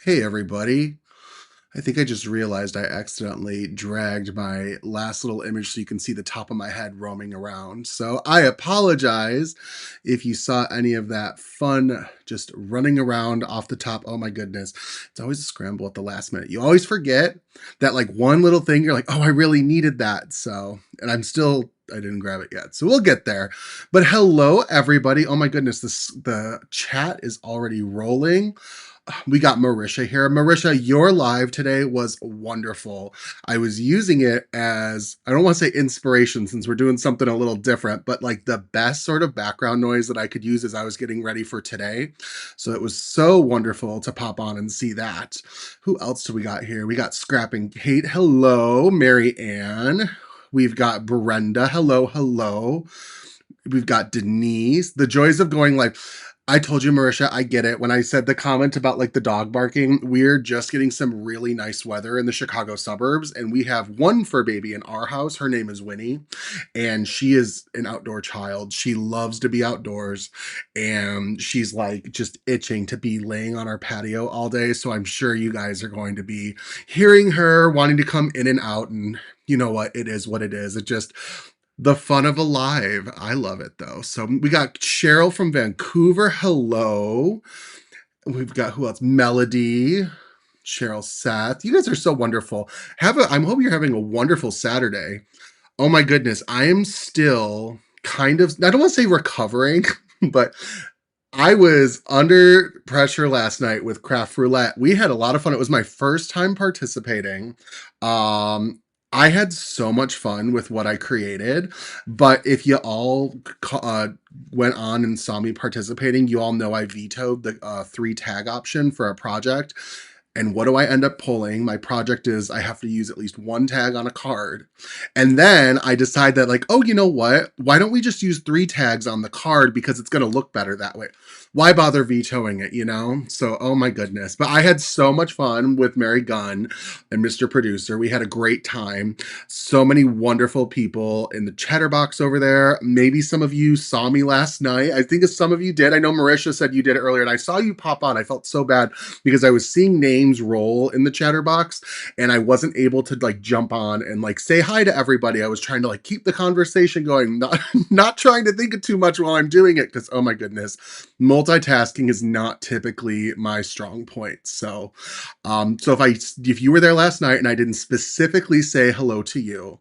Hey everybody. I think I just realized I accidentally dragged my last little image so you can see the top of my head roaming around. So I apologize if you saw any of that fun just running around off the top. Oh my goodness. It's always a scramble at the last minute. You always forget that like one little thing, you're like, oh, I really needed that. And I didn't grab it yet. So we'll get there. But hello everybody. Oh my goodness, the chat is already rolling. We got Marisha here. Marisha, your live today was wonderful. I was using it as, I don't want to say inspiration since we're doing something a little different, but like the best sort of background noise that I could use as I was getting ready for today. So it was so wonderful to pop on and see that. Who else do we got here? We got Scrapping Kate. Hello, Mary Ann. We've got Brenda. Hello, hello. We've got Denise. The joys of going live. I told you, Marisha, I get it. When I said the comment about like the dog barking, we're just getting some really nice weather in the Chicago suburbs. And we have one fur baby in our house. Her name is Winnie. And she is an outdoor child. She loves to be outdoors. And she's like just itching to be laying on our patio all day. So I'm sure you guys are going to be hearing her wanting to come in and out. And you know what? It is what it is. It just the fun of a live. I love it though. So we got Cheryl from Vancouver. Hello. We've got who else? Melody, Cheryl, Seth. You guys are so wonderful. I hope you're having a wonderful Saturday. Oh my goodness. I am still kind of, I don't want to say recovering, but I was under pressure last night with Craft Roulette. We had a lot of fun. It was my first time participating. I had so much fun with what I created, but if you all went on and saw me participating, you all know I vetoed the 3 tag option for a project. And what do I end up pulling? My project is I have to use at least 1 tag on a card. And then I decide that like, oh, you know what? Why don't we just use 3 tags on the card because it's going to look better that way. Why bother vetoing it, you know? So, oh my goodness. But I had so much fun with Mary Gunn and Mr. Producer. We had a great time. So many wonderful people in the chatterbox over there. Maybe some of you saw me last night. I think some of you did. I know Marisha said you did it earlier and I saw you pop on. I felt so bad because I was seeing names roll in the chatterbox and I wasn't able to like jump on and like say hi to everybody. I was trying to like keep the conversation going, not trying to think of too much while I'm doing it because oh my goodness, multitasking is not typically my strong point. So if you were there last night and I didn't specifically say hello to you,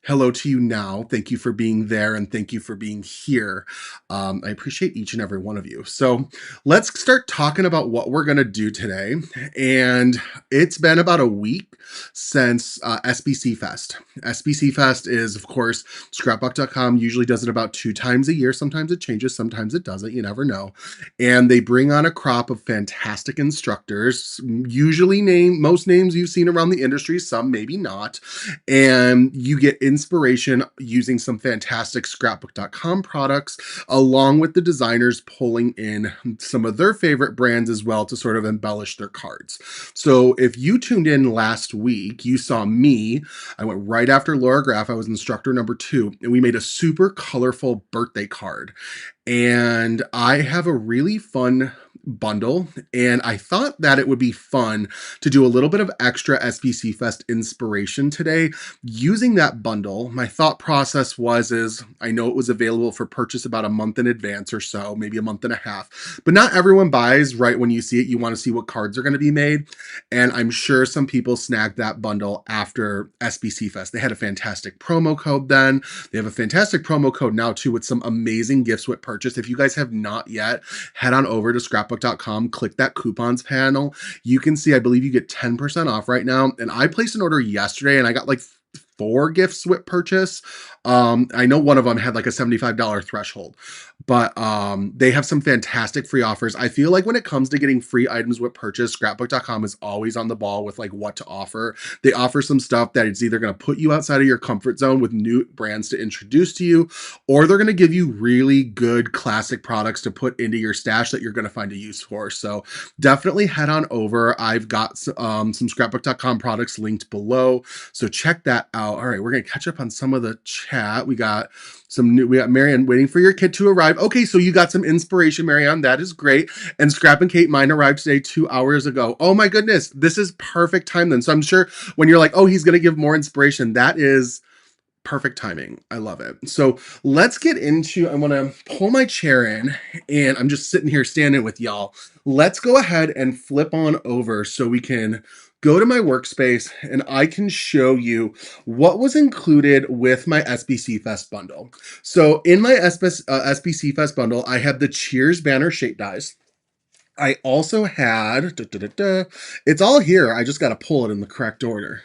hello to you now. Thank you for being there and thank you for being here. I appreciate each and every one of you. So let's start talking about what we're going to do today. And it's been about a week since SBC Fest. SBC Fest is, of course, scrapbook.com usually does it about 2 times a year. Sometimes it changes, sometimes it doesn't. You never know. And they bring on a crop of fantastic instructors, usually most names you've seen around the industry, some maybe not, and you get inspiration using some fantastic scrapbook.com products along with the designers pulling in some of their favorite brands as well to sort of embellish their cards. So if you tuned in last week, you saw me. I went right after Laura Graff. I was instructor number 2, and we made a super colorful birthday card. And I have a really fun bundle, and I thought that it would be fun to do a little bit of extra SBC Fest inspiration today using that bundle. My thought process is I know it was available for purchase about a month in advance or so, maybe a month and a half, but not everyone buys right when you see it. You want to see what cards are going to be made, and I'm sure some people snagged that bundle after SBC Fest. They had a fantastic promo code then. They have a fantastic promo code now too with some amazing gifts with purchase. If you guys have not yet, head on over to scrapbook.com, click that coupons panel. You can see, I believe you get 10% off right now. And I placed an order yesterday and I got like 4 gifts with purchase. I know one of them had like a $75 threshold, but they have some fantastic free offers. I feel like when it comes to getting free items with purchase, scrapbook.com is always on the ball with like what to offer. They offer some stuff that it's either going to put you outside of your comfort zone with new brands to introduce to you, or they're going to give you really good classic products to put into your stash that you're going to find a use for. So definitely head on over. I've got some scrapbook.com products linked below, so check that out. All right, we're going to catch up on some of the chat. We got Marianne waiting for your kit to arrive. Okay, so you got some inspiration, Marianne. That is great. And Scrap and Kate, mine arrived today 2 hours ago. Oh my goodness, this is perfect time then. So I'm sure when you're like, oh, he's going to give more inspiration, that is perfect timing. I love it. So let's get into, I want to pull my chair in and I'm just sitting here standing with y'all. Let's go ahead and flip on over so we can go to my workspace and I can show you what was included with my SBC Fest bundle. So in my SBC Fest bundle, I had the Cheers banner shape dies. I also had, it's all here. I just got to pull it in the correct order.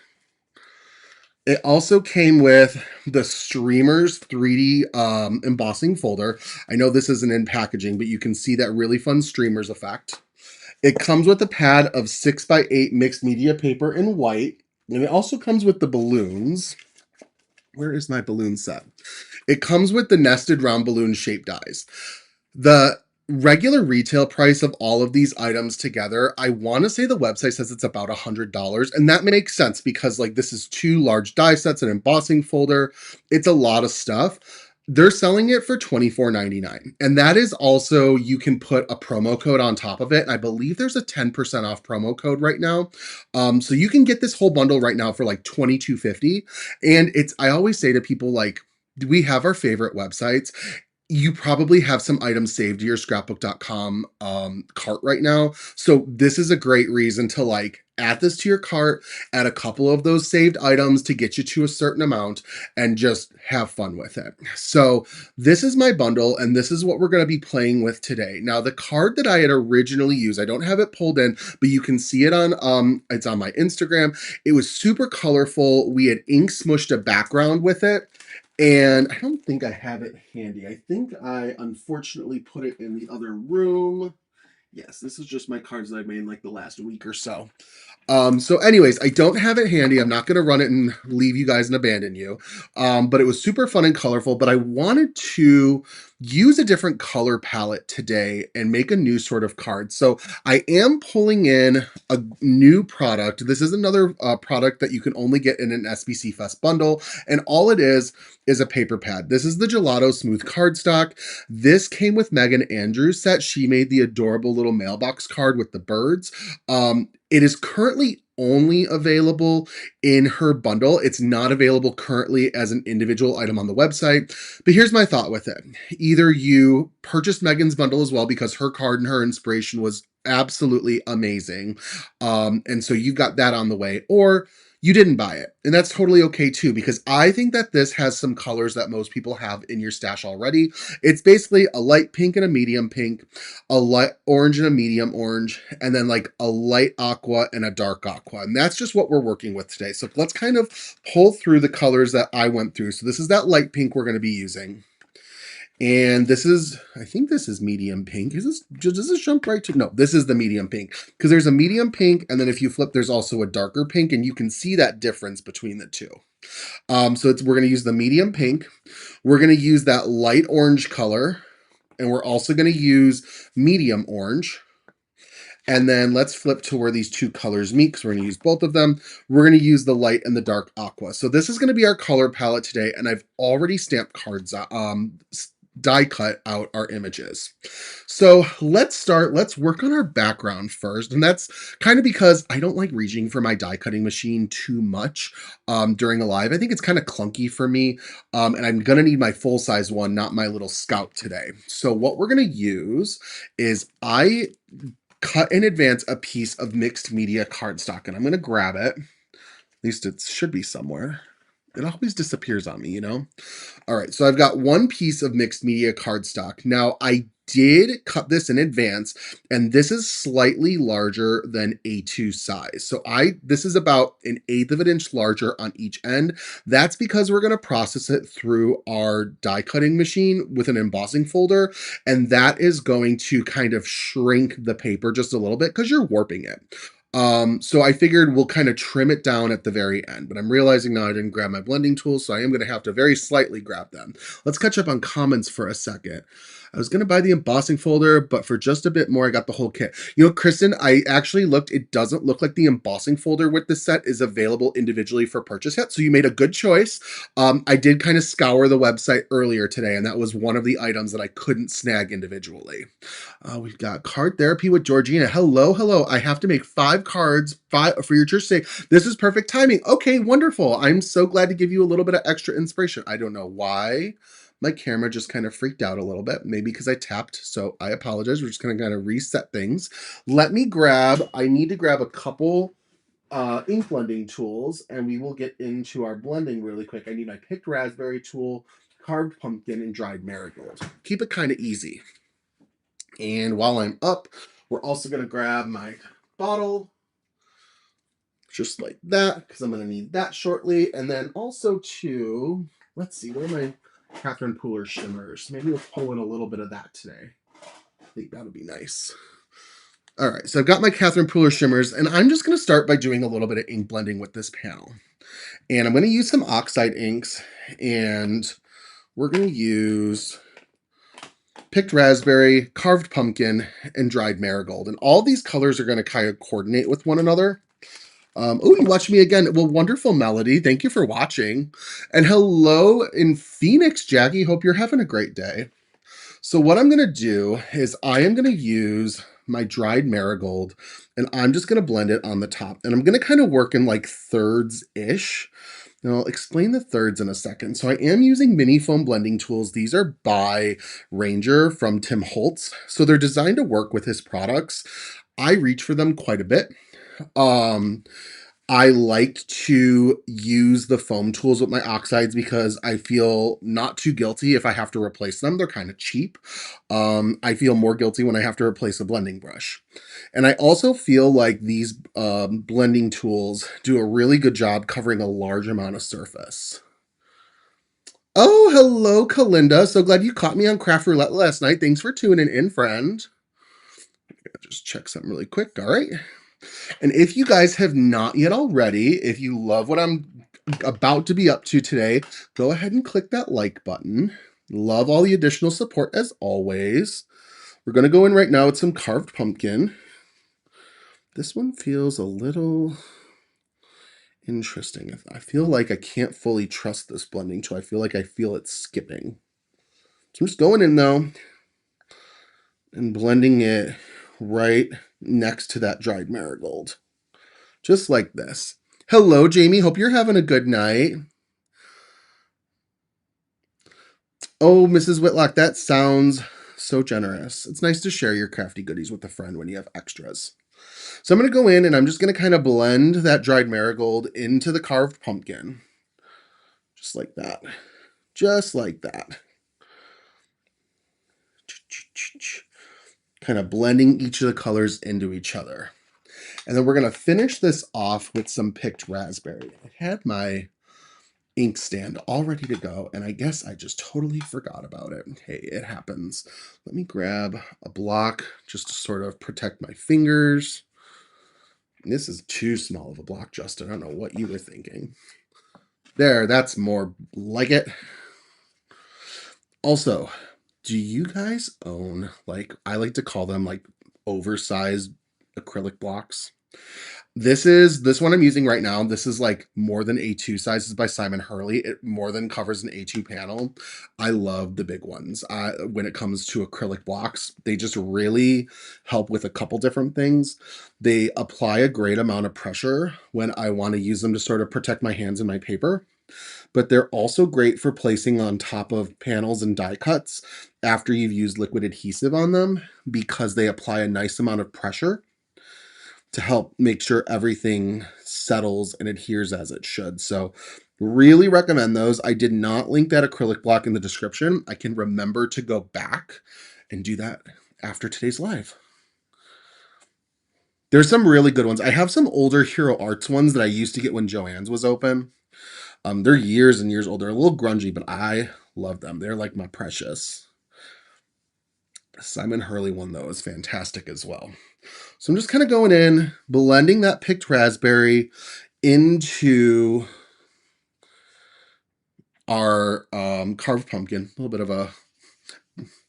It also came with the Streamers 3D embossing folder. I know this isn't in packaging, but you can see that really fun Streamers effect. It comes with a pad of 6x8 mixed media paper in white. And it also comes with the balloons. Where is my balloon set? It comes with the nested round balloon shaped dies. The regular retail price of all of these items together, I want to say the website says it's about $100, and that makes sense because like this is 2 large die sets, an embossing folder. It's a lot of stuff. They're selling it for $24.99, and that is also, you can put a promo code on top of it. I believe there's a 10% off promo code right now, so you can get this whole bundle right now for like $22.50. And it's, I always say to people, like, we have our favorite websites. You probably have some items saved to your scrapbook.com cart right now. So this is a great reason to like add this to your cart, add a couple of those saved items to get you to a certain amount and just have fun with it. So this is my bundle and this is what we're going to be playing with today. Now the card that I had originally used, I don't have it pulled in, but you can see it on, it's on my Instagram. It was super colorful. We had ink smushed a background with it. And I don't think I have it handy. I think I unfortunately put it in the other room. Yes, this is just my cards that I made in like the last week or so. So anyways, I don't have it handy. I'm not going to run it and leave you guys and abandon you. But it was super fun and colorful, but I wanted to use a different color palette today and make a new sort of card. So I am pulling in a new product. This is another product that you can only get in an SBC Fest bundle. And all it is a paper pad. This is the Gelato Smooth cardstock. This came with Megan Andrews' set. She made the adorable little mailbox card with the birds. It is currently only available in her bundle. It's not available currently as an individual item on the website. But here's my thought with it. Either you purchase Megan's bundle as well because her card and her inspiration was absolutely amazing. And so you've got that on the way, or You didn't buy it. And that's totally okay too, because I think that this has some colors that most people have in your stash already. It's basically a light pink and a medium pink, a light orange and a medium orange, and then like a light aqua and a dark aqua. And that's just what we're working with today. So let's kind of pull through the colors that I went through. So this is that light pink we're going to be using. And this is, I think this is medium pink. Does this jump right to? No, this is the medium pink. Because there's a medium pink, and then if you flip, there's also a darker pink, and you can see that difference between the two. We're going to use the medium pink. We're going to use that light orange color, and we're also going to use medium orange. And then let's flip to where these two colors meet, because we're going to use both of them. We're going to use the light and the dark aqua. So this is going to be our color palette today, and I've already stamped cards, die cut out our images. So let's work on our background first. And that's kind of because I don't like reaching for my die cutting machine too much during a live. I think it's kind of clunky for me. And I'm going to need my full size one, not my little Scout today. So what we're going to use is I cut in advance a piece of mixed media cardstock, and I'm going to grab it. At least it should be somewhere. It always disappears on me, you know? All right, so I've got one piece of mixed media cardstock. Now, I did cut this in advance, and this is slightly larger than A2 size. So this is about 1/8 of an inch larger on each end. That's because we're going to process it through our die cutting machine with an embossing folder, and that is going to kind of shrink the paper just a little bit because you're warping it. So I figured we'll kind of trim it down at the very end, but I'm realizing now I didn't grab my blending tools, so I am going to have to very slightly grab them. Let's catch up on comments for a second. I was going to buy the embossing folder, but for just a bit more, I got the whole kit. You know, Kristen, I actually looked. It doesn't look like the embossing folder with this set is available individually for purchase yet, so you made a good choice. I did kind of scour the website earlier today, and that was one of the items that I couldn't snag individually. We've got card therapy with Georgina. Hello, hello. I have to make 5 cards for your church today. This is perfect timing. Okay, wonderful. I'm so glad to give you a little bit of extra inspiration. I don't know why my camera just kind of freaked out a little bit. Maybe because I tapped, so I apologize. We're just going to kind of reset things. I need to grab a couple ink blending tools, and we will get into our blending really quick. I need my picked raspberry tool, carved pumpkin, and dried marigold. Keep it kind of easy. And while I'm up, we're also going to grab my bottle, just like that, because I'm going to need that shortly. And then also too, let's see, where are my Catherine Pooler shimmers? Maybe we'll pull in a little bit of that today. I think that'll be nice. All right, so I've got my Catherine Pooler shimmers, and I'm just going to start by doing a little bit of ink blending with this panel. And I'm going to use some oxide inks, and we're going to use picked raspberry, carved pumpkin, and dried marigold. And all these colors are going to kind of coordinate with one another. Oh, you watched me again. Well, wonderful, Melody. Thank you for watching. And hello in Phoenix, Jackie. Hope you're having a great day. So what I'm going to do is I am going to use my dried marigold, and I'm just going to blend it on the top. And I'm going to kind of work in like thirds-ish. Now, I'll explain the thirds in a second. So I am using mini foam blending tools. These are by Ranger from Tim Holtz. So they're designed to work with his products. I reach for them quite a bit. I like to use the foam tools with my oxides because I feel not too guilty if I have to replace them. They're kind of cheap. I feel more guilty when I have to replace a blending brush. And I also feel like these blending tools do a really good job covering a large amount of surface. Oh, hello, Kalinda. So glad you caught me on Craft Roulette last night. Thanks for tuning in, friend. Just check something really quick. All right. And if you guys have not yet already, if you love what I'm about to be up to today, go ahead and click that like button. Love all the additional support as always. We're going to go in right now with some carved pumpkin. This one feels a little interesting. I feel like I can't fully trust this blending tool. I feel it's skipping. So I'm just going in though and blending it right next to that dried marigold. Just like this. Hello, Jamie. Hope you're having a good night. Oh, Mrs. Whitlock, that sounds so generous. It's nice to share your crafty goodies with a friend when you have extras. So I'm going to go in and I'm just going to kind of blend that dried marigold into the carved pumpkin. Just like that. Just like that. Kind of blending each of the colors into each other. And then we're going to finish this off with some picked raspberry. I had my inkstand all ready to go, and I guess I just totally forgot about it. Hey, it happens. Let me grab a block just to sort of protect my fingers. This is too small of a block, Justin. I don't know what you were thinking. There, that's more like it. Also, do you guys own, like, I like to call them like oversized acrylic blocks? This one I'm using right now. This is like more than A2 sizes by Simon Hurley. It more than covers an A2 panel. I love the big ones. When it comes to acrylic blocks, they just really help with a couple different things. They apply a great amount of pressure when I want to use them to sort of protect my hands and my paper, but they're also great for placing on top of panels and die cuts after you've used liquid adhesive on them, because they apply a nice amount of pressure to help make sure everything settles and adheres as it should. So really recommend those. I did not link that acrylic block in the description. I can remember to go back and do that after today's live. There's some really good ones. I have some older Hero Arts ones that I used to get when Joann's was open. They're years and years old. They're a little grungy, but I love them. They're like my precious. Simon Hurley one, though, is fantastic as well. So I'm just kind of going in, blending that picked raspberry into our carved pumpkin. A little bit of a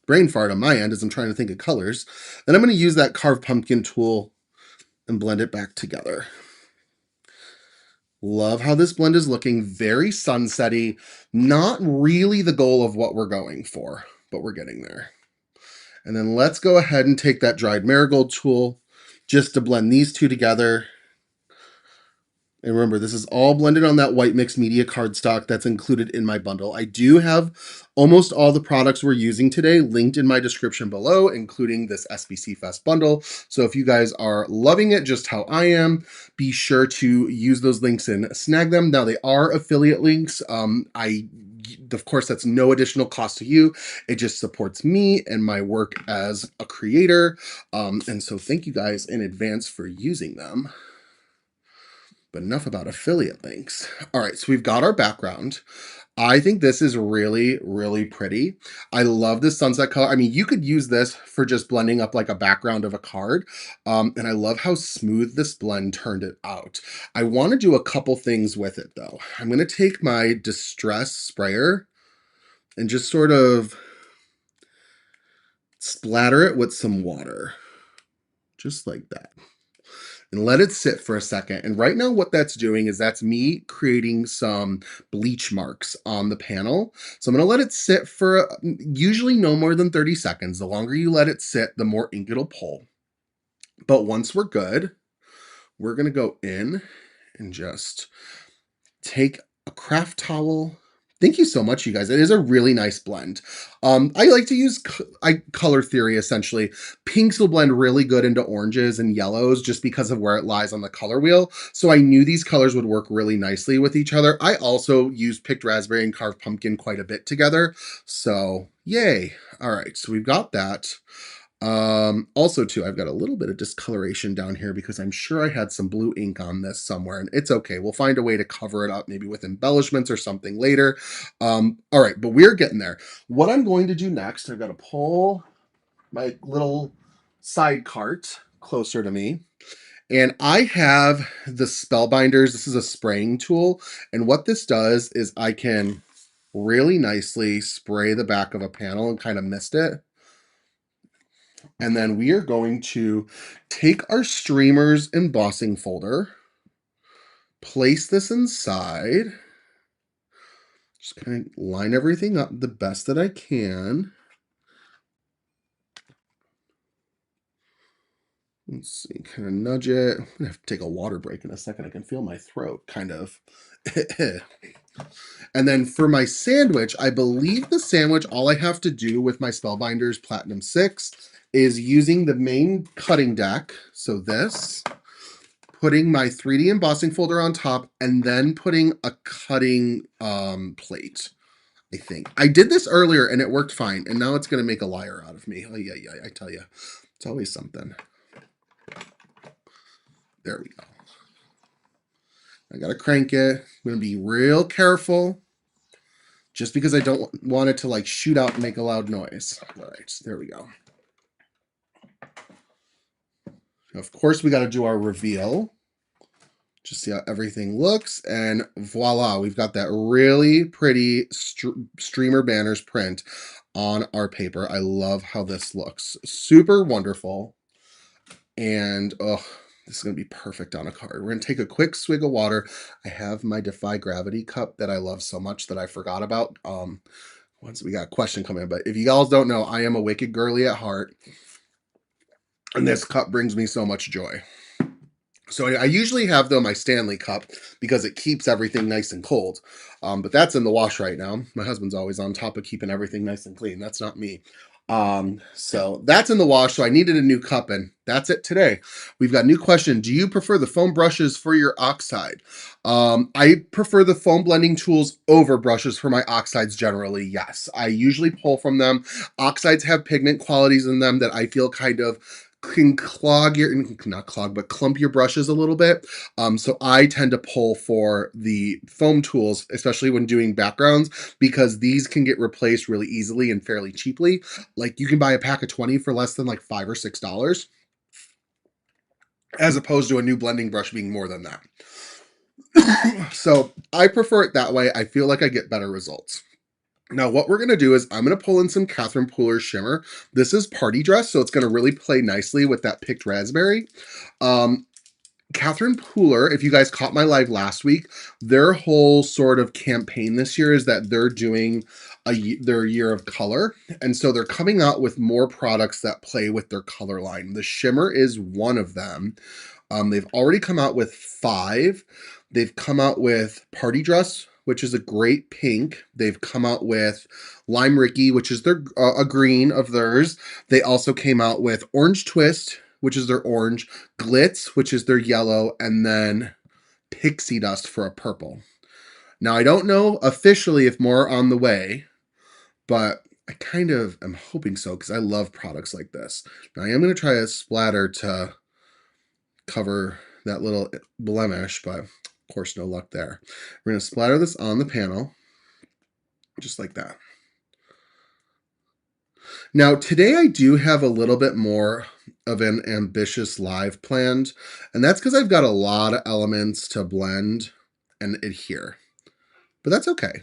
brain fart on my end as I'm trying to think of colors. Then I'm going to use that carved pumpkin tool and blend it back together. Love how this blend is looking. Very sunsetty. Not really the goal of what we're going for, but we're getting there. And then let's go ahead and take that dried marigold tool just to blend these two together. And remember, this is all blended on that white mixed media cardstock that's included in my bundle. I do have almost all the products we're using today linked in my description below, including this SBC Fest bundle. So if you guys are loving it just how I am, be sure to use those links and snag them. Now, they are affiliate links. Of course, that's no additional cost to you. It just supports me and my work as a creator. And so thank you guys in advance for using them. But enough about affiliate links. All right, so we've got our background. I think this is really, really pretty. I love this sunset color. I mean, you could use this for just blending up like a background of a card. And I love how smooth this blend turned it out. I want to do a couple things with it, though. I'm going to take my Distress sprayer and just sort of splatter it with some water. Just like that. And let it sit for a second. And right now what that's doing is that's me creating some bleach marks on the panel. So I'm going to let it sit for usually no more than 30 seconds. The longer you let it sit, the more ink it'll pull. But once we're good, we're going to go in and just take a craft towel. Thank you so much, you guys. It is a really nice blend. I like to use color theory, essentially. Pinks will blend really good into oranges and yellows just because of where it lies on the color wheel. So I knew these colors would work really nicely with each other. I also use picked raspberry and carved pumpkin quite a bit together. So yay. All right, so we've got that. Also too, I've got a little bit of discoloration down here because I'm sure I had some blue ink on this somewhere, and it's okay. We'll find a way to cover it up, maybe with embellishments or something later. All right, but we're getting there. What I'm going to do next, I've got to pull my little side cart closer to me. And I have the Spellbinders. This is a spraying tool. And what this does is I can really nicely spray the back of a panel and kind of mist it. And then we are going to take our streamers embossing folder, place this inside, just kind of line everything up the best that I can. Let's see, kind of nudge it. I'm gonna have to take a water break in a second. I can feel my throat kind of And then for my sandwich, I believe the sandwich, all I have to do with my Spellbinders Platinum 6 is using the main cutting deck. So this, putting my 3D embossing folder on top, and then putting a cutting plate. I think I did this earlier and it worked fine, and now it's going to make a liar out of me. Oh yeah, I tell you, it's always something. There we go. I gotta crank it. I'm gonna be real careful, just because I don't want it to like shoot out and make a loud noise. All right, there we go. Of course, we got to do our reveal. Just see how everything looks, and voila, we've got that really pretty streamer banners print on our paper. I love how this looks. Super wonderful. And oh, this is going to be perfect on a card. We're going to take a quick swig of water. I have my Defy Gravity cup that I love so much that I forgot about. Once we got a question coming in, but if you guys don't know, I am a wicked girly at heart, and this cup brings me so much joy. So I usually have, though, my Stanley cup because it keeps everything nice and cold. But that's in the wash right now. My husband's always on top of keeping everything nice and clean. That's not me. So that's in the wash. So I needed a new cup, and that's it today. We've got a new question. Do you prefer the foam brushes for your oxide? I prefer the foam blending tools over brushes for my oxides generally, yes. I usually pull from them. Oxides have pigment qualities in them that I feel kind of can clog your, not clog, but clump your brushes a little bit. So I tend to pull for the foam tools, especially when doing backgrounds, because these can get replaced really easily and fairly cheaply. Like you can buy a pack of 20 for less than like $5 or $6, as opposed to a new blending brush being more than that. So I prefer it that way. I feel like I get better results. Now, what we're going to do is I'm going to pull in some Catherine Pooler Shimmer. This is Party Dress, so it's going to really play nicely with that picked raspberry. Catherine Pooler, if you guys caught my live last week, their whole sort of campaign this year is that they're doing their year of color. And so they're coming out with more products that play with their color line. The Shimmer is one of them. They've already come out with 5. They've come out with Party Dress, which is a great pink. They've come out with Lime Ricky, which is their a green of theirs. They also came out with Orange Twist, which is their orange, Glitz, which is their yellow, and then Pixie Dust for a purple. Now, I don't know officially if more are on the way, but I kind of am hoping so because I love products like this. Now, I am going to try a splatter to cover that little blemish, but of course, no luck there. We're going to splatter this on the panel, just like that. Now, today I do have a little bit more of an ambitious live planned, and that's because I've got a lot of elements to blend and adhere, but that's okay.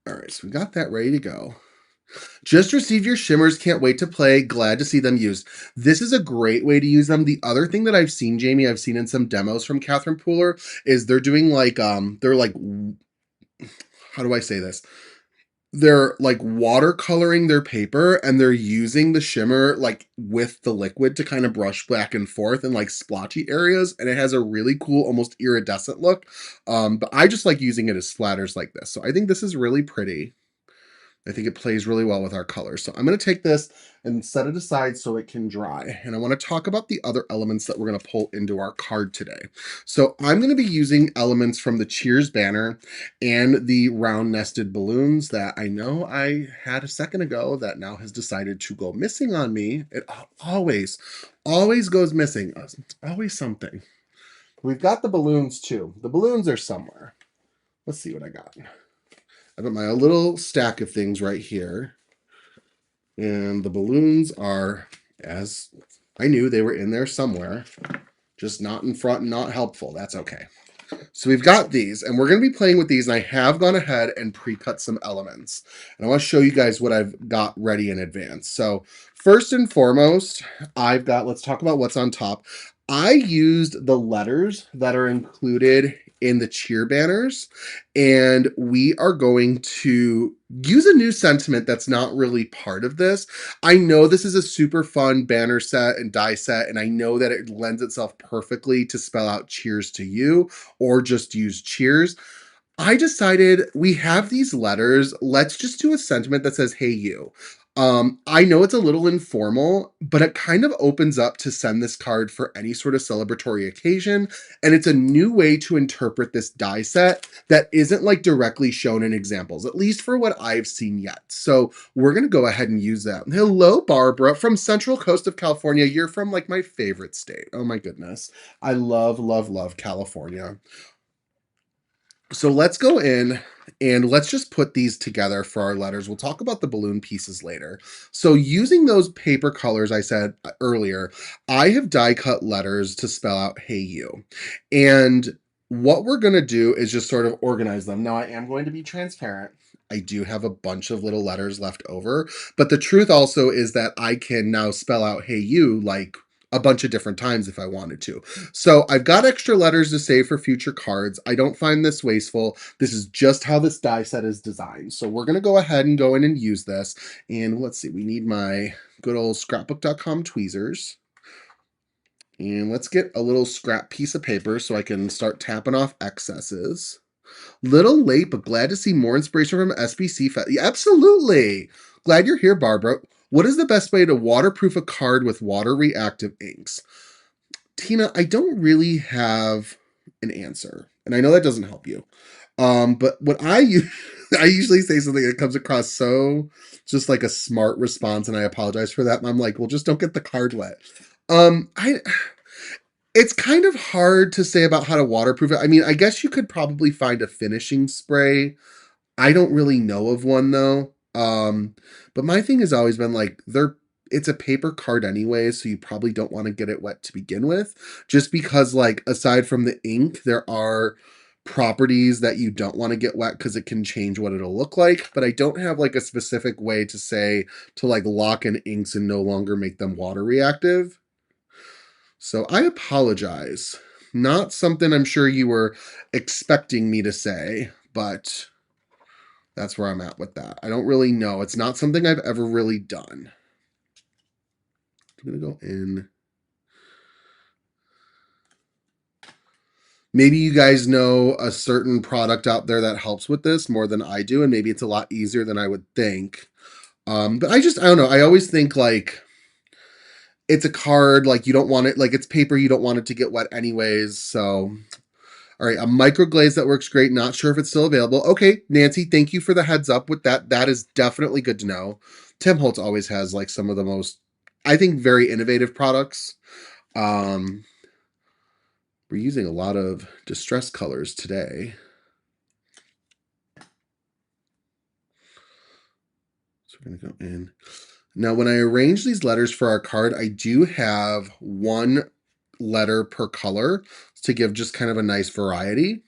All right, so we got that ready to go. Just received your shimmers. Can't wait to play. Glad to see them used. This is a great way to use them. The other thing that I've seen, Jamie, I've seen in some demos from Catherine Pooler, is they're doing like, they're like, how do I say this? They're like watercoloring their paper, and they're using the shimmer like with the liquid to kind of brush back and forth in like splotchy areas, and it has a really cool, almost iridescent look. But I just like using it as splatters like this. So I think this is really pretty. I think it plays really well with our colors. So I'm going to take this and set it aside so it can dry. And I want to talk about the other elements that we're going to pull into our card today. So I'm going to be using elements from the Cheers banner and the round nested balloons that I know I had a second ago that now has decided to go missing on me. It always goes missing. It's always something. We've got the balloons too. The balloons are somewhere. Let's see what I got. I've got my little stack of things right here. And the balloons are, as I knew, they were in there somewhere. Just not in front and not helpful. That's okay. So we've got these, and we're going to be playing with these, and I have gone ahead and pre-cut some elements. And I want to show you guys what I've got ready in advance. So first and foremost, I've got, let's talk about what's on top. I used the letters that are included in the cheer banners, and we are going to use a new sentiment that's not really part of this. I know this is a super fun banner set and die set, and I know that it lends itself perfectly to spell out cheers to you or just use cheers. I decided we have these letters. Let's just do a sentiment that says, hey, you. I know it's a little informal, but it kind of opens up to send this card for any sort of celebratory occasion. And it's a new way to interpret this die set that isn't like directly shown in examples, at least for what I've seen yet. So we're going to go ahead and use that. Hello, Barbara from Central Coast of California. You're from like my favorite state. Oh my goodness. I love, love, love California. So let's go in and let's just put these together for our letters. We'll talk about the balloon pieces later. So using those paper colors I said earlier, I have die cut letters to spell out hey you. And what we're going to do is just sort of organize them. Now I am going to be transparent. I do have a bunch of little letters left over, but the truth also is that I can now spell out hey you like a bunch of different times if I wanted to. So I've got extra letters to save for future cards. I don't find this wasteful. This is just how this die set is designed. So we're going to go ahead and go in and use this. And let's see, we need my good old scrapbook.com tweezers. And let's get a little scrap piece of paper so I can start tapping off excesses. Little late, but glad to see more inspiration from SBC Fest. Yeah, absolutely. Glad you're here, Barbara. What is the best way to waterproof a card with water reactive inks? Tina, I don't really have an answer, and I know that doesn't help you. But what I use, I usually say something that comes across so just like a smart response, and I apologize for that. And I'm like, well, just don't get the card wet. I it's kind of hard to say about how to waterproof it. I mean, I guess you could probably find a finishing spray. I don't really know of one though. But my thing has always been like it's a paper card anyway, so you probably don't want to get it wet to begin with. Just because, like, aside from the ink, there are properties that you don't want to get wet because it can change what it'll look like. But I don't have like a specific way to say to like lock in inks and no longer make them water reactive. So I apologize. Not something I'm sure you were expecting me to say, but that's where I'm at with that. I don't really know. It's not something I've ever really done. I'm going to go in. Maybe you guys know a certain product out there that helps with this more than I do, and maybe it's a lot easier than I would think. But I don't know. I always think like it's a card, like you don't want it, like it's paper, you don't want it to get wet anyways. So, all right, a microglaze that works great. Not sure if it's still available. Okay, Nancy, thank you for the heads up with that. That is definitely good to know. Tim Holtz always has like some of the most, I think, very innovative products. Um, we're using a lot of distress colors today. So we're going to go in. Now, when I arrange these letters for our card, I do have one letter per color to give just kind of a nice variety.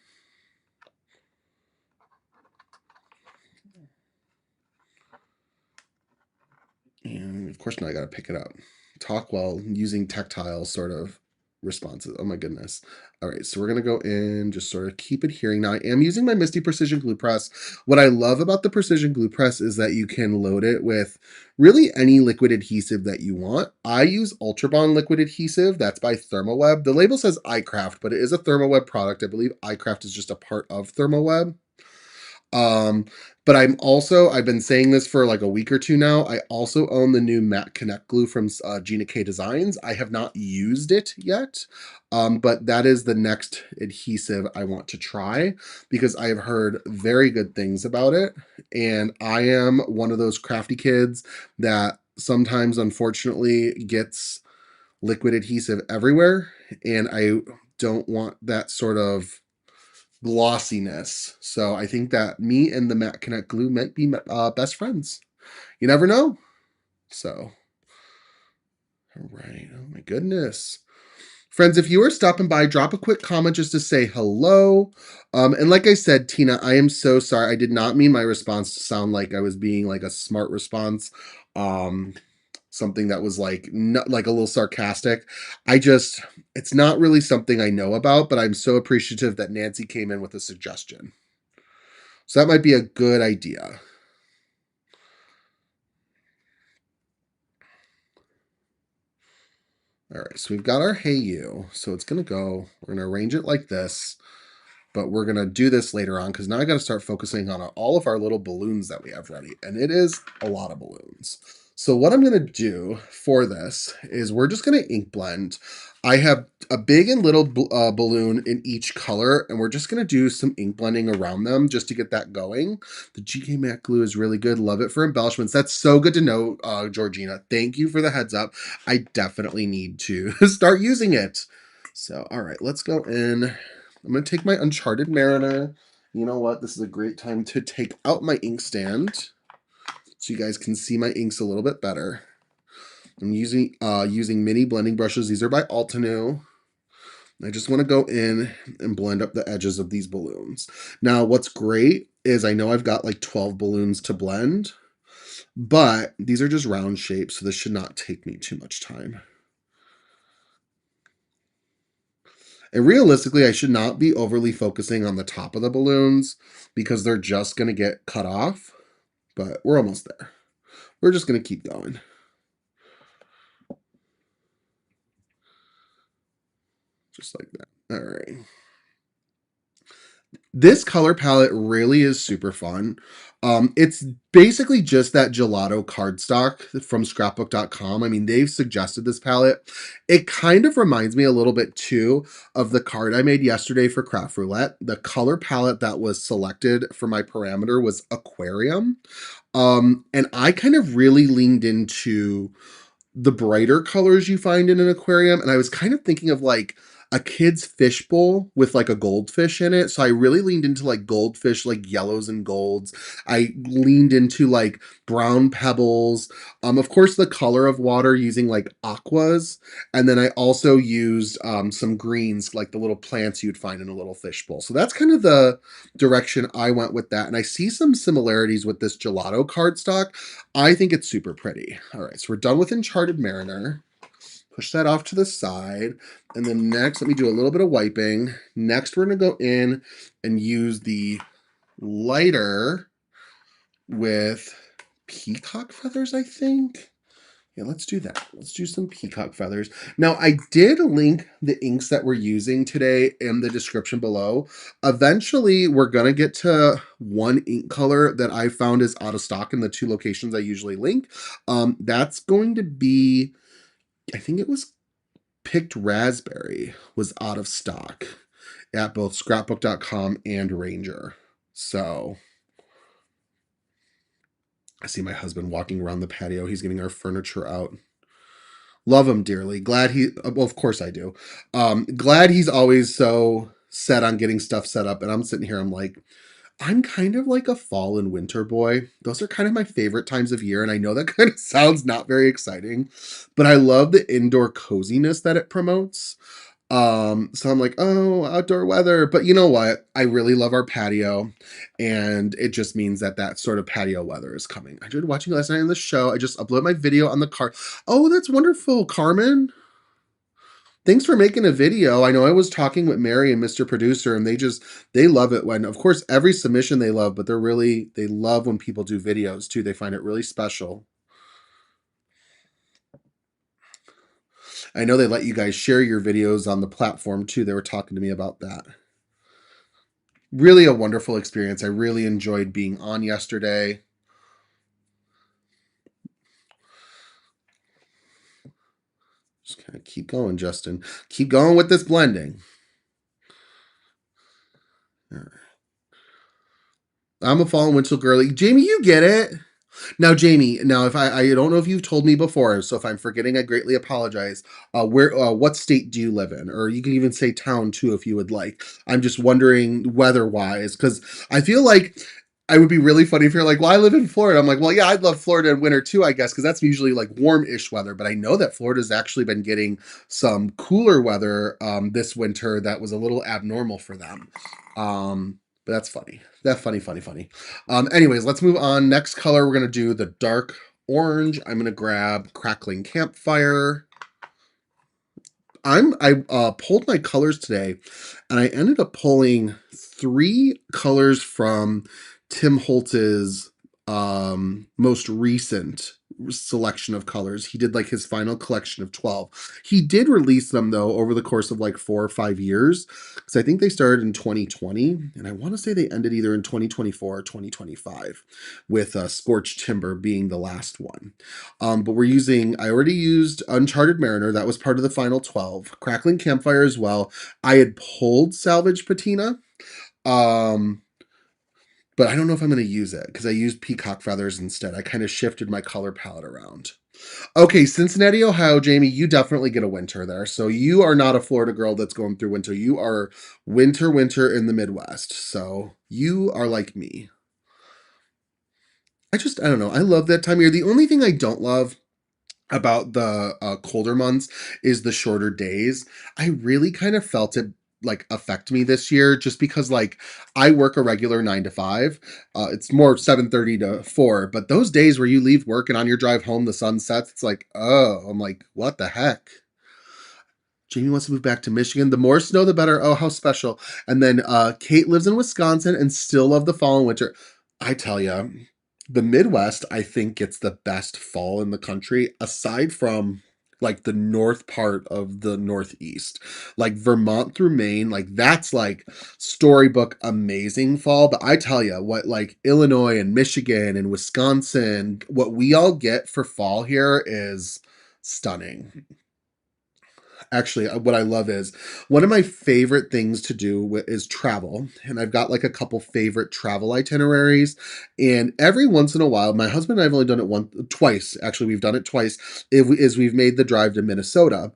And of course, now I got to pick it up. Talk while using tactile sort of responses. Oh my goodness. All right, so we're going to go in, just sort of keep adhering. Now I am using my Misty Precision Glue Press. What I love about the Precision Glue Press is that you can load it with really any liquid adhesive that you want. I use Ultra Bond liquid adhesive. That's by Thermoweb. The label says iCraft, but it is a Thermoweb product. I believe iCraft is just a part of Thermoweb. But I've been saying this for like a week or two now. I also own the new Matte Connect glue from Gina K Designs. I have not used it yet, but that is the next adhesive I want to try because I have heard very good things about it. And I am one of those crafty kids that sometimes, unfortunately, gets liquid adhesive everywhere. And I don't want that sort of glossiness. So I think that me and the Matte Connect glue might be best friends. You never know. So, all right. Oh my goodness. Friends, if you are stopping by, drop a quick comment just to say hello. And like I said, Tina, I am so sorry. I did not mean my response to sound like I was being like a smart response. something that was like not, like a little sarcastic. I just it's not really something I know about, but I'm so appreciative that Nancy came in with a suggestion. So that might be a good idea. All right, so we've got our Hey You. So it's going to go, we're going to arrange it like this, but we're going to do this later on because now I got to start focusing on all of our little balloons that we have ready. And it is a lot of balloons. So what I'm going to do for this is we're just going to ink blend. I have a big and little balloon in each color, and we're just going to do some ink blending around them just to get that going. The GK Matte glue is really good. Love it for embellishments. That's so good to know, Georgina. Thank you for the heads up. I definitely need to start using it. So, all right, let's go in. I'm going to take my Uncharted Mariner. You know what? This is a great time to take out my inkstand so you guys can see my inks a little bit better. I'm using mini blending brushes. These are by Altenew. I just want to go in and blend up the edges of these balloons. Now, what's great is I know I've got like 12 balloons to blend, but these are just round shapes, so this should not take me too much time. And realistically, I should not be overly focusing on the top of the balloons because they're just going to get cut off, but we're almost there. We're just going to keep going. Just like that. All right. This color palette really is super fun. It's basically just that gelato cardstock from scrapbook.com. I mean, they've suggested this palette. It kind of reminds me a little bit too of the card I made yesterday for Craft Roulette. The color palette that was selected for my parameter was Aquarium. And I kind of really leaned into the brighter colors you find in an aquarium. And I was kind of thinking of like a kid's fish bowl with like a goldfish in it. So I really leaned into like goldfish, like yellows and golds. I leaned into like brown pebbles. Of course, the color of water using like aquas. And then I also used some greens, like the little plants you'd find in a little fish bowl. So that's kind of the direction I went with that. And I see some similarities with this gelato cardstock. I think it's super pretty. All right, so we're done with Uncharted Mariner. Push that off to the side. And then next, let me do a little bit of wiping. Next, we're going to go in and use the lighter with peacock feathers, I think. Yeah, let's do that. Let's do some peacock feathers. Now, I did link the inks that we're using today in the description below. Eventually, we're going to get to one ink color that I found is out of stock in the 2 locations I usually link. That's going to be, I think it was Picked Raspberry was out of stock at both scrapbook.com and Ranger. So I see my husband walking around the patio. He's getting our furniture out. Love him dearly. Glad he, well, of course I do. Glad he's always so set on getting stuff set up. And I'm sitting here, I'm like, I'm kind of like a fall and winter boy. Those are kind of my favorite times of year. And I know that kind of sounds not very exciting, but I love the indoor coziness that it promotes. So I'm like, oh, outdoor weather. But you know what? I really love our patio. And it just means that that sort of patio weather is coming. I enjoyed watching last night on the show. I just uploaded my video on the car. Oh, that's wonderful, Carmen. Thanks for making a video. I know I was talking with Mary and Mr. Producer, and they love it when, of course, every submission they love, but they love when people do videos too. They find it really special. I know they let you guys share your videos on the platform too. They were talking to me about that. Really a wonderful experience. I really enjoyed being on yesterday. Just kind of keep going, Justin. Keep going with this blending. All right. I'm a fall and winter girly. Jamie, you get it. Now, Jamie, now if I don't know if you've told me before, so if I'm forgetting, I greatly apologize. What state do you live in? Or you can even say town too if you would like. I'm just wondering weather-wise, because I feel like I would be really funny if you're like, well, I live in Florida. I'm like, well, yeah, I'd love Florida in winter too, I guess, because that's usually like warm-ish weather. But I know that Florida's actually been getting some cooler weather this winter that was a little abnormal for them. But that's funny. That's funny. Anyways, let's move on. Next color, we're going to do the dark orange. I'm going to grab Crackling Campfire. I pulled my colors today, and I ended up pulling 3 colors from Tim Holtz's most recent selection of colors. He did like his final collection of 12. He did release them though over the course of like 4 or 5 years, because I think they started in 2020, and I want to say they ended either in 2024 or 2025, with Scorched Timber being the last one. But I already used Uncharted Mariner. That was part of the final 12. Crackling Campfire as well. I had pulled Salvage Patina. Um, but I don't know if I'm going to use it because I used Peacock Feathers instead. I kind of shifted my color palette around. Okay, Cincinnati, Ohio, Jamie, you definitely get a winter there. So you are not a Florida girl that's going through winter. You are winter in the Midwest. So you are like me. I don't know. I love that time of year. The only thing I don't love about the colder months is the shorter days. I really kind of felt it like affect me this year, just because like I work a regular 9 to 5. It's more 7:30 to 4, but those days where you leave work and on your drive home the sun sets, it's like, oh, I'm like, what the heck? Jamie wants to move back to Michigan. The more snow, the better. Oh, how special. And then Kate lives in Wisconsin and still love the fall and winter. I tell you, the Midwest, I think, gets the best fall in the country, aside from like the north part of the Northeast. Like Vermont through Maine, like that's like storybook amazing fall. But I tell you what, like Illinois and Michigan and Wisconsin, what we all get for fall here is stunning. Actually, what I love is one of my favorite things to do is travel, and I've got like a couple favorite travel itineraries. And every once in a while, my husband and I've only done it twice. Actually, we've done it twice. We've made the drive to Minnesota,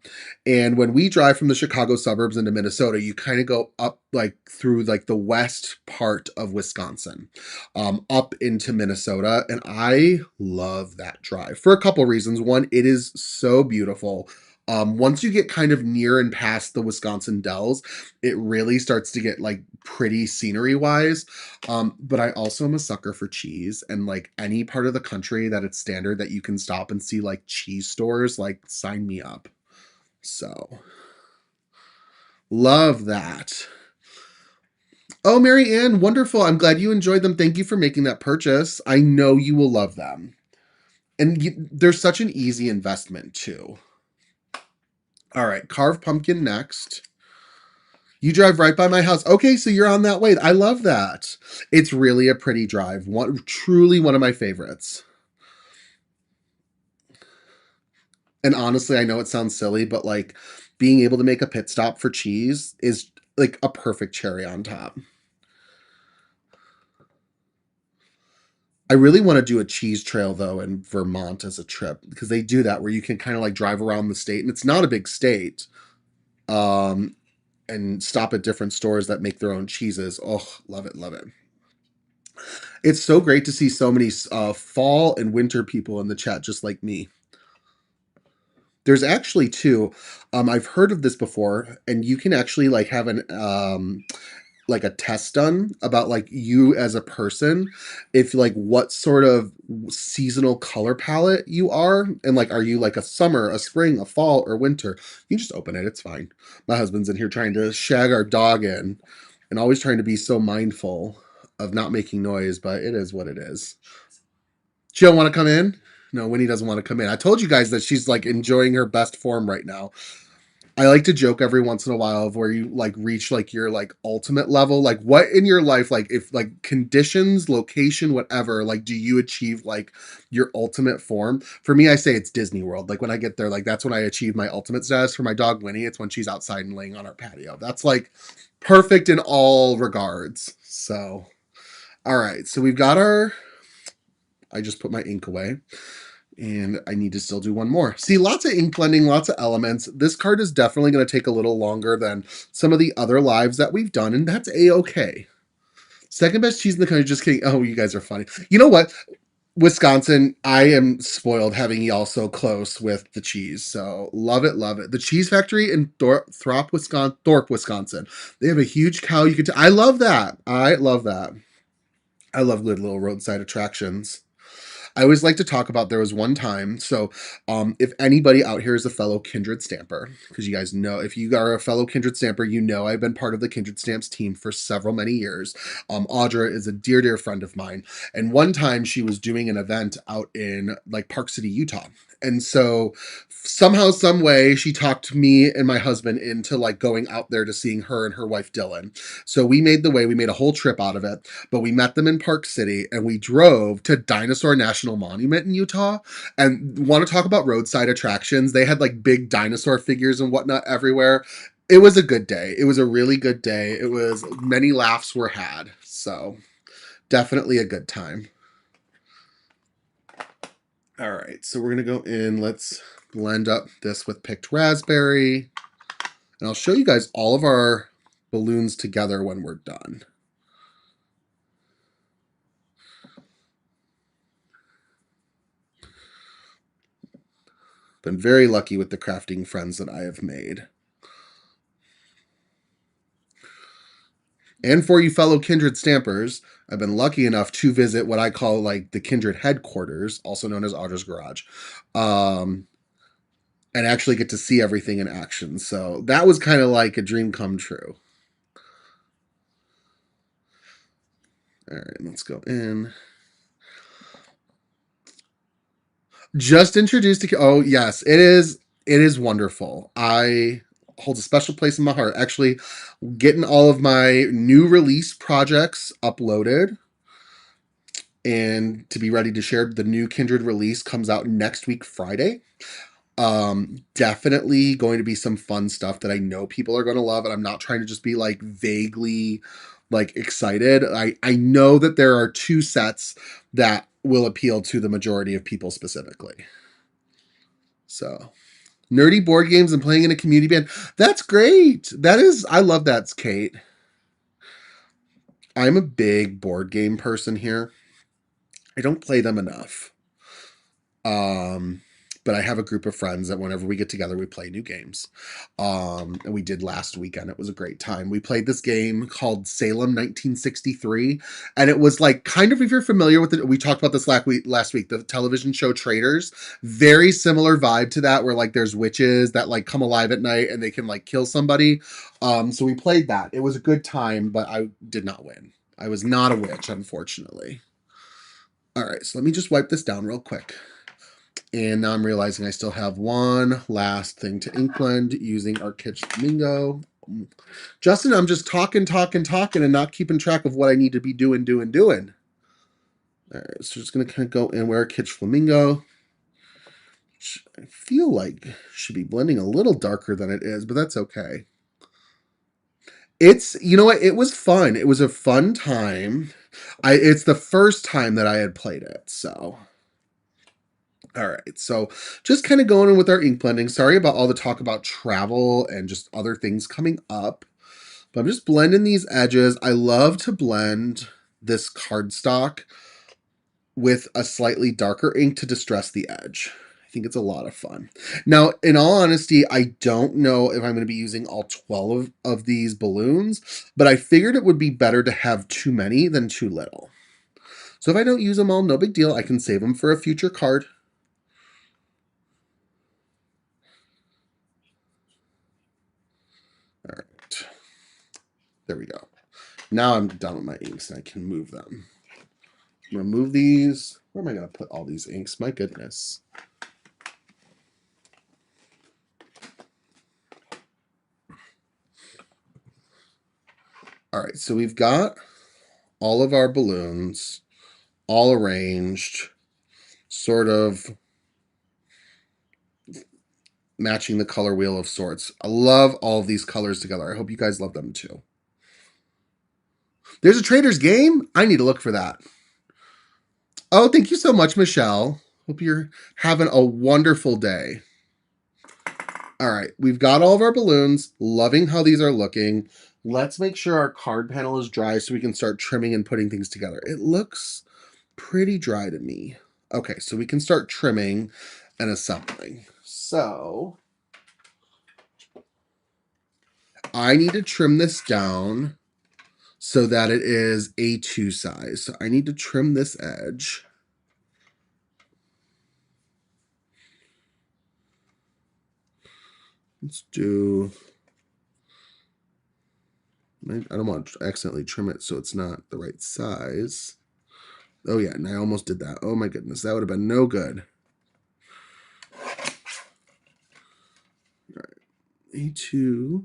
and when we drive from the Chicago suburbs into Minnesota, you kind of go up like through like the west part of Wisconsin, up into Minnesota, and I love that drive for a couple reasons. One, it is so beautiful. Once you get kind of near and past the Wisconsin Dells, it really starts to get like pretty scenery wise. But I also am a sucker for cheese, and like any part of the country that it's standard that you can stop and see like cheese stores, like sign me up. So love that. Oh, Mary Ann, wonderful. I'm glad you enjoyed them. Thank you for making that purchase. I know you will love them. And they're such an easy investment too. All right, carved pumpkin next. You drive right by my house. Okay, so you're on that way. I love that. It's really a pretty drive. Truly one of my favorites. And honestly, I know it sounds silly, but like being able to make a pit stop for cheese is like a perfect cherry on top. I really want to do a cheese trail though in Vermont as a trip, because they do that where you can kind of like drive around the state, and it's not a big state. Um, and stop at different stores that make their own cheeses. Oh, love it, love it. It's so great to see so many fall and winter people in the chat, just like me. There's actually two. I've heard of this before, and you can actually like have an like a test done about like you as a person, if like what sort of seasonal color palette you are, and like are you like a summer, a spring, a fall, or winter. You just open it, it's fine. My husband's in here trying to shag our dog in, and always trying to be so mindful of not making noise, but it is what it is. She don't want to come in. No, Winnie doesn't want to come in. I told you guys that she's like enjoying her best form right now. I like to joke every once in a while of where you like reach like your like ultimate level. Like what in your life, like if like conditions, location, whatever, like do you achieve like your ultimate form? For me, I say it's Disney World. Like when I get there, like that's when I achieve my ultimate status. For my dog Winnie, it's when she's outside and laying on our patio. That's like perfect in all regards. So, all right. So we've got I just put my ink away. And I need to still do one more. See, lots of ink blending, lots of elements. This card is definitely going to take a little longer than some of the other lives that we've done, and that's a-okay. Second best cheese in the country, just kidding. Oh, you guys are funny. You know what? Wisconsin, I am spoiled having y'all so close with the cheese. So love it, love it. The cheese factory in Thorpe, Wisconsin. They have a huge cow. I love that. I love that. I love good little roadside attractions. I always like to talk about there was one time. So, if anybody out here is a fellow Kindred Stamper, because you guys know, if you are a fellow Kindred Stamper, you know I've been part of the Kindred Stamps team for several many years. Audra is a dear, dear friend of mine, and one time she was doing an event out in like Park City, Utah, and so somehow, some way, she talked me and my husband into like going out there to seeing her and her wife Dylan. So we made the way. We made a whole trip out of it, but we met them in Park City and we drove to Dinosaur National Monument in Utah. And want to talk about roadside attractions? They had like big dinosaur figures and whatnot everywhere. It was a good day. It was a really good day. It was many laughs were had. So definitely a good time. All right, so we're gonna go in. Let's blend up this with picked raspberry. And I'll show you guys all of our balloons together when we're done. Been very lucky with the crafting friends that I have made. And for you fellow Kindred Stampers, I've been lucky enough to visit what I call like the Kindred headquarters, also known as Audra's Garage, and actually get to see everything in action. So that was kind of like a dream come true. All right, let's go in. Just introduced to. Oh yes, it is. It is wonderful. I holds a special place in my heart. Actually, getting all of my new release projects uploaded and to be ready to share. The new Kindred release comes out next week, Friday. Definitely going to be some fun stuff that I know people are going to love, and I'm not trying to just be like vaguely like excited. I know that there are two sets that will appeal to the majority of people specifically. So, nerdy board games and playing in a community band. That's great. That is, I love that, Kate. I'm a big board game person here. I don't play them enough. Um, but I have a group of friends that whenever we get together, we play new games. And we did last weekend. It was a great time. We played this game called Salem 1963. And it was like, kind of, if you're familiar with it, we talked about this last week, the television show Traitors. Very similar vibe to that, where like there's witches that like come alive at night and they can like kill somebody. So we played that. It was a good time, but I did not win. I was not a witch, unfortunately. All right, so let me just wipe this down real quick. And now I'm realizing I still have one last thing to inkblend using our Kitsch Flamingo. Justin, I'm just talking, and not keeping track of what I need to be doing. All right, so just going to kind of go in where Kitsch Flamingo. Which I feel like should be blending a little darker than it is, but that's okay. It's, you know what, it was fun. It was a fun time. It's the first time that I had played it, so... All right, so just kind of going in with our ink blending. Sorry about all the talk about travel and just other things coming up, but I'm just blending these edges. I love to blend this cardstock with a slightly darker ink to distress the edge. I think it's a lot of fun. Now, in all honesty, I don't know if I'm going to be using all 12 of these balloons, but I figured it would be better to have too many than too little. So if I don't use them all, no big deal. I can save them for a future card. All right. There we go. Now I'm done with my inks and I can move them. I'm going to move these. Where am I going to put all these inks? My goodness. All right, so we've got all of our balloons all arranged, sort of matching the color wheel of sorts. I love all of these colors together. I hope you guys love them too. There's a Trader's Game? I need to look for that. Oh, thank you so much, Michelle. Hope you're having a wonderful day. All right, we've got all of our balloons. Loving how these are looking. Let's make sure our card panel is dry so we can start trimming and putting things together. It looks pretty dry to me. Okay, so we can start trimming and assembling. So I need to trim this down so that it is A2 size. So I need to trim this edge. Let's do, I don't want to accidentally trim it so it's not the right size. Oh yeah, and I almost did that. Oh my goodness, that would have been no good. All right, A2,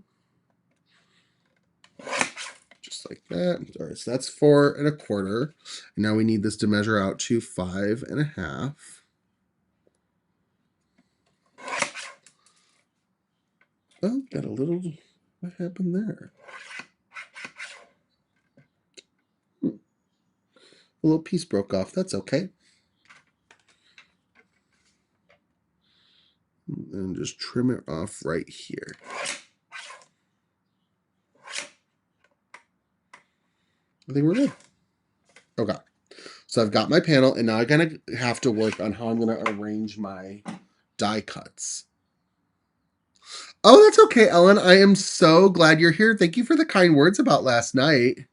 just like that. All right, so that's 4 1/4. And now we need this to measure out to 5 1/2. Oh, got a little, what happened there? A little piece broke off. That's okay. And just trim it off right here. I think we're good. Okay. So I've got my panel, and now I'm going to have to work on how I'm going to arrange my die cuts. Oh, that's okay, Ellen. I am so glad you're here. Thank you for the kind words about last night.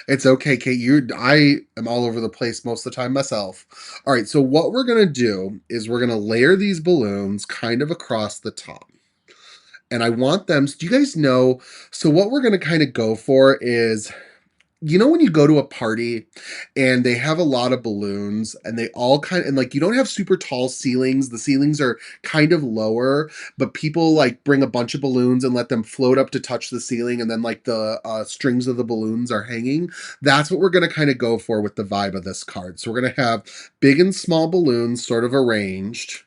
It's okay, Kate. I am all over the place most of the time myself. All right, so what we're gonna do is we're gonna layer these balloons kind of across the top. And I want them, do you guys know? So what we're gonna kind of go for is, you know, when you go to a party and they have a lot of balloons and they all kind of, and like you don't have super tall ceilings, the ceilings are kind of lower, but people like bring a bunch of balloons and let them float up to touch the ceiling, and then like the strings of the balloons are hanging. That's what we're going to kind of go for with the vibe of this card. So we're going to have big and small balloons sort of arranged,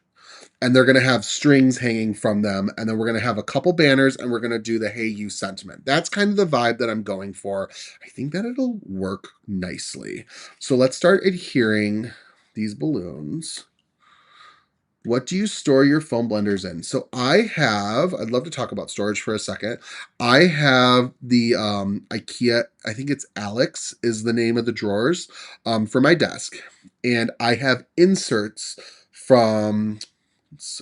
and they're going to have strings hanging from them, and then we're going to have a couple banners, and we're going to do the hey you sentiment. That's kind of the vibe that I'm going for. I think that it'll work nicely. So let's start adhering these balloons. What do you store your foam blenders in? So I'd love to talk about storage for a second. I have the IKEA, I think it's Alex is the name of the drawers, for my desk. And I have inserts from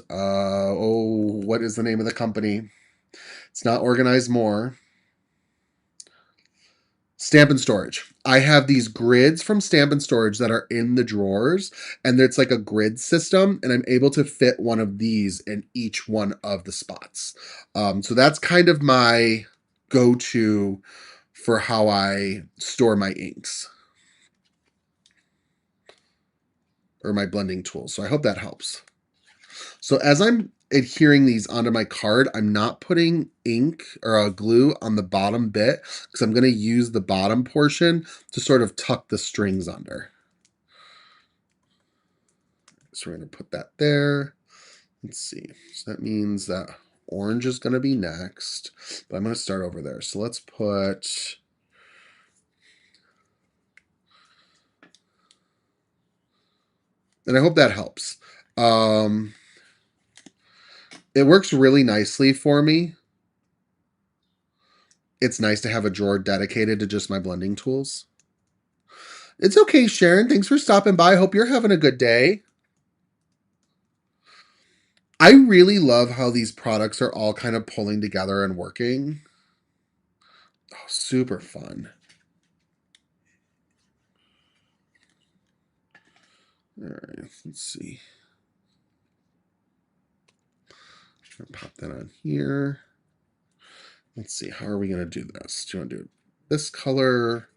what is the name of the company? It's not Organized More. Stamp and Storage. I have these grids from Stamp and Storage that are in the drawers, and it's like a grid system, and I'm able to fit one of these in each one of the spots. So that's kind of my go-to for how I store my inks or my blending tools. So I hope that helps. So as I'm adhering these onto my card, I'm not putting ink or a glue on the bottom bit because I'm going to use the bottom portion to sort of tuck the strings under. So we're going to put that there. Let's see. So that means that orange is going to be next, but I'm going to start over there. So let's put... And I hope that helps. It works really nicely for me. It's nice to have a drawer dedicated to just my blending tools. It's okay, Sharon. Thanks for stopping by. Hope you're having a good day. I really love how these products are all kind of pulling together and working. Oh, super fun. All right, let's see. Pop that on here. Let's see, how are we going to do this? Do you want to do this color?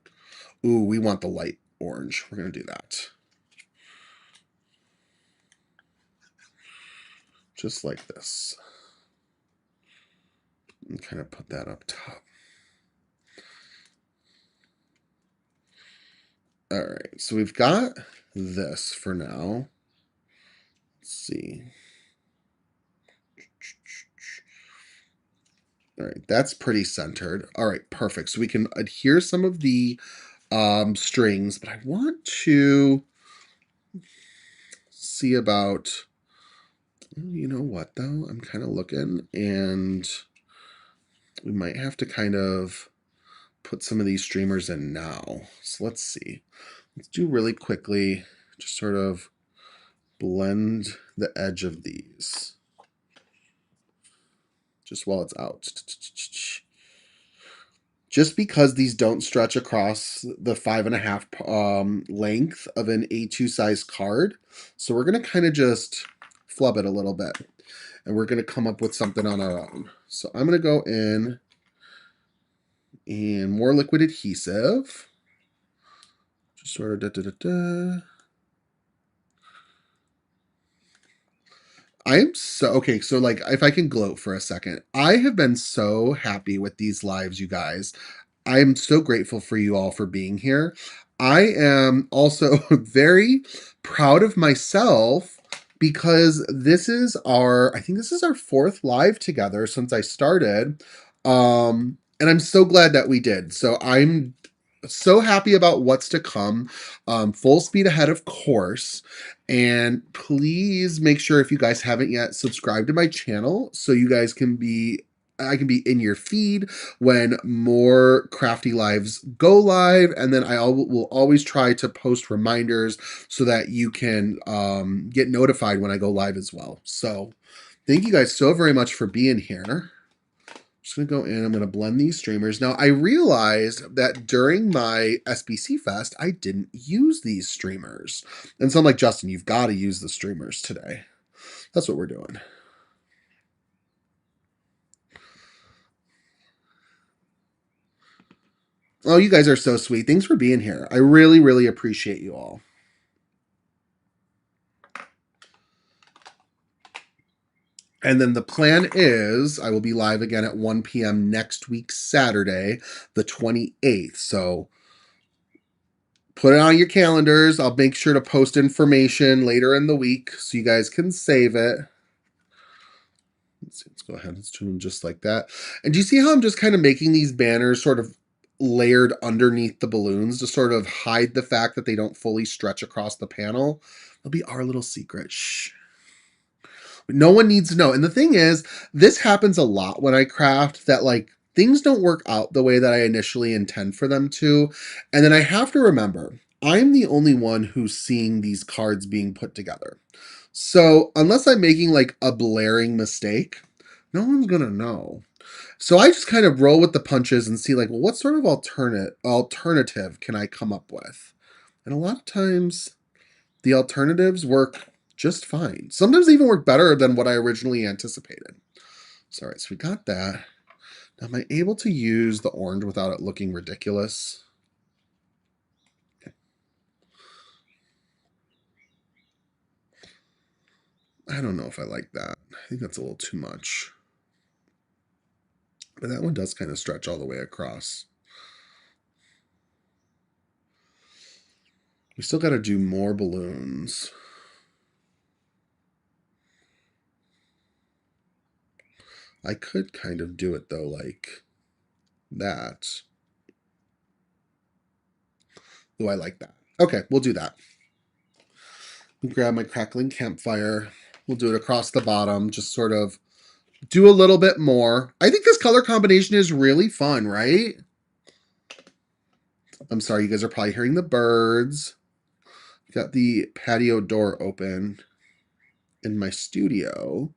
Ooh, we want the light orange. We're going to do that. Just like this. And kind of put that up top. All right, so we've got this for now. Let's see. All right, that's pretty centered. All right, perfect. So we can adhere some of the strings, but I want to see about, you know what though? I'm kind of looking, and we might have to kind of put some of these streamers in now. So let's see. Let's do really quickly, just sort of blend the edge of these just while it's out. Just because these don't stretch across the 5.5 length of an A2 size card. So we're going to kind of just flub it a little bit. and we're going to come up with something on our own. So I'm going to go in and more liquid adhesive. Just sort of da-da-da-da. I'm so okay. So, like, if I can gloat for a second, I have been so happy with these lives, you guys. I am so grateful for you all for being here. I am also very proud of myself because I think this is our fourth live together since I started. And I'm so glad that we did. So I'm so happy about what's to come. Full speed ahead, of course. And please make sure if you guys haven't yet, subscribe to my channel so you guys I can be in your feed when more crafty lives go live, and then will always try to post reminders so that you can get notified when I go live as well. So thank you guys so very much for being here. Just gonna go in, I'm gonna blend these streamers. Now I realized that during my SBC Fest, I didn't use these streamers. And so I'm like, Justin, you've got to use the streamers today. That's what we're doing. Oh, you guys are so sweet. Thanks for being here. I really, really appreciate you all. And then the plan is I will be live again at 1 p.m. next week, Saturday, the 28th. So put it on your calendars. I'll make sure to post information later in the week so you guys can save it. Let's go ahead. Let's do them just like that. And do you see how I'm just kind of making these banners sort of layered underneath the balloons to sort of hide the fact that they don't fully stretch across the panel? It'll be our little secret. Shh. No one needs to know. And the thing is, this happens a lot when I craft, that like things don't work out the way that I initially intend for them to. And then I have to remember, I'm the only one who's seeing these cards being put together. So unless I'm making like a blaring mistake, no one's going to know. So I just kind of roll with the punches and see like, well, what sort of alternative can I come up with? And a lot of times the alternatives work just fine. Sometimes they even work better than what I originally anticipated. So, all right, so we got that. Now, am I able to use the orange without it looking ridiculous? Okay. I don't know if I like that. I think that's a little too much. But that one does kind of stretch all the way across. We still got to do more balloons. I could kind of do it though, like that. Oh, I like that. Okay, we'll do that. Grab my crackling campfire. We'll do it across the bottom, just sort of do a little bit more. I think this color combination is really fun, right? I'm sorry, you guys are probably hearing the birds. Got the patio door open in my studio.